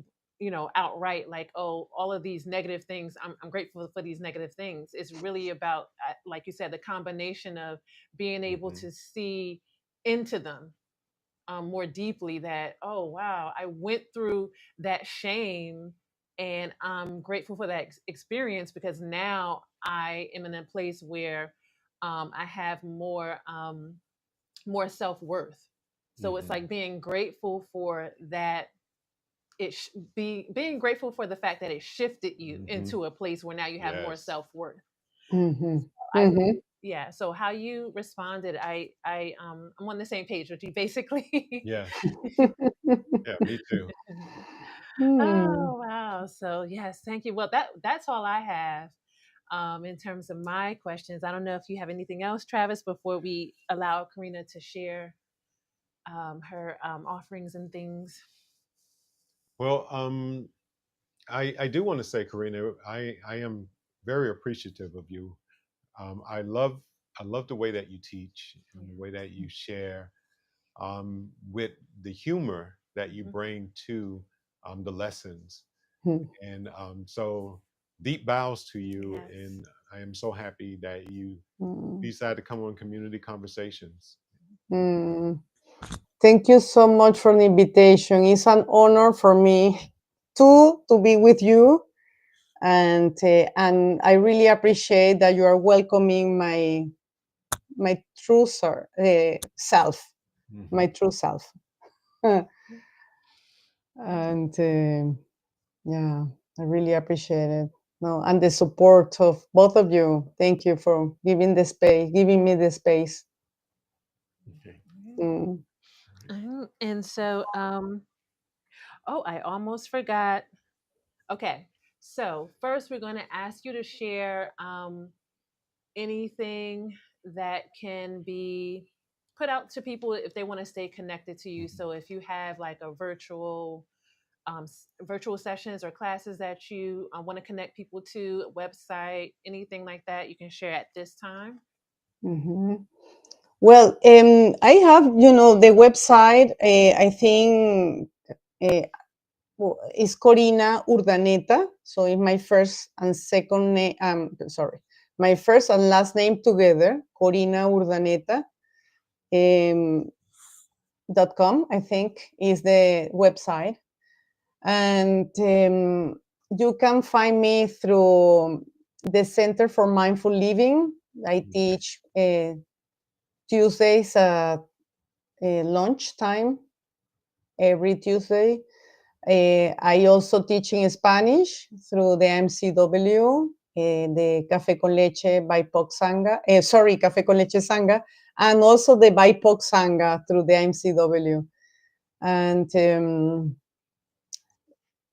outright like, oh, all of these negative things, I'm grateful for these negative things. It's really about, like you said, the combination of being able Mm-hmm. to see into them more deeply, that, oh wow, I went through that shame, and I'm grateful for that experience, because now I am in a place where I have more self-worth. So it's Mm-hmm. like being grateful for that. Being grateful for the fact that it shifted you Mm-hmm. into a place where now you have more Yes. self-worth. Mm-hmm. I Mm-hmm. Yeah, so how you responded, I'm on the same page with you basically. Yes. Yeah, me too. Hmm. Oh wow. So yes, thank you. Well, that's all I have in terms of my questions. I don't know if you have anything else, Travis, before we allow Karina to share her offerings and things. Well, I do want to say, Karina, I am very appreciative of you. I love the way that you teach and the way that you share, with the humor that you Yeah. bring to, the lessons. Hmm. And so, deep bows to you. Yes. And I am so happy that you Hmm. decided to come on Community Conversations. Hmm. Thank you so much for the invitation. It's an honor for me to be with you, and I really appreciate that you are welcoming my true self, Hmm. my true self, and yeah, I really appreciate it. No, and the support of both of you. Thank you for giving me the space. Okay. Mm. And so, oh, I almost forgot. Okay, so first we're going to ask you to share anything that can be put out to people if they want to stay connected to you. Mhm. So if you have like a virtual sessions or classes that you want to connect people to, a website, anything like that, you can share at this time. Mhm. Well, I have, the website. I think uh, is Corina Urdaneta. So it's my first and second name. Sorry, my first and last name together. Corina Urdaneta. Um, .com, I think, is the website, and you can find me through the Center for Mindful Living. I Okay. teach Tuesdays at lunchtime every Tuesday. I also teach in Spanish through the MCW, the Café con Leche BIPOC Sangha, sorry, Café con Leche Sangha, and also the BIPOC Sangha through the MCW. And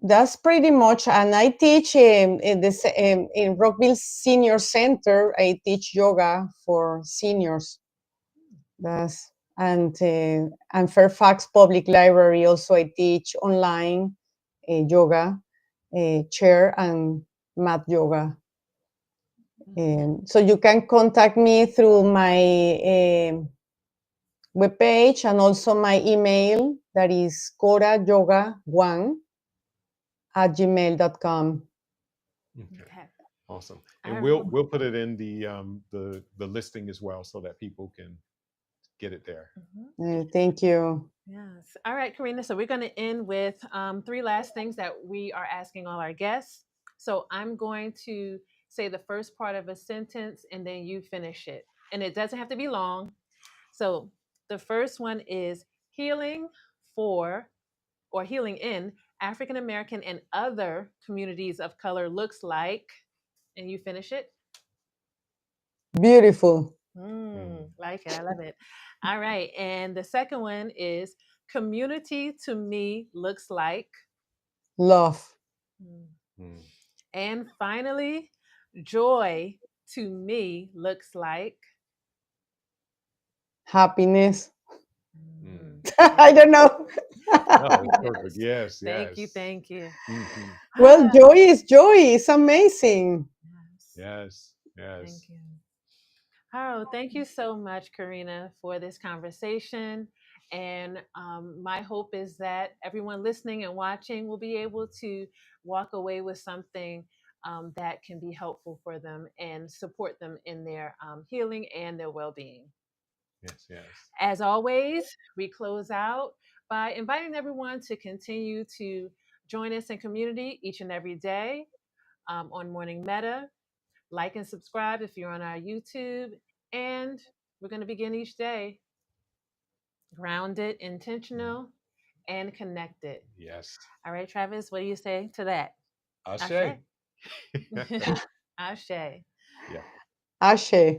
that's pretty much. And I teach in Rockville Senior Center. I teach yoga for seniors. That's and Fairfax Public Library also I teach online yoga, chair and mat yoga. So you can contact me through my webpage and also my email that is corayoga1@gmail.com. Okay. Okay. Awesome. And I we'll put it in the listing as well, so that people can get it there. Thank you. Yes. All right, Karina. So we're going to end with 3 last things that we are asking all our guests. So I'm going to say the first part of a sentence and then you finish it. And it doesn't have to be long. So the first one is healing for or healing in African American and other communities of color looks like, and you finish it. Beautiful. Like it. I love it. All right. And the second one is community to me looks like. Love. And finally, joy to me looks like Happiness. I don't know. No, perfect. Yes, Thank yes. you. Thank you. Well, joy is joy. It's amazing. Yes, yes. Thank you. Oh, thank you so much, Karina, for this conversation. And my hope is that everyone listening and watching will be able to walk away with something that can be helpful for them and support them in their healing and their well being. Yes, yes. As always, we close out by inviting everyone to continue to join us in community each and every day on Morning Metta. Like and subscribe if you're on our YouTube. And we're going to begin each day grounded, intentional, and connected. Yes. All right, Travis, what do you say to that? Ashe. Ashe. Yeah. Ashe.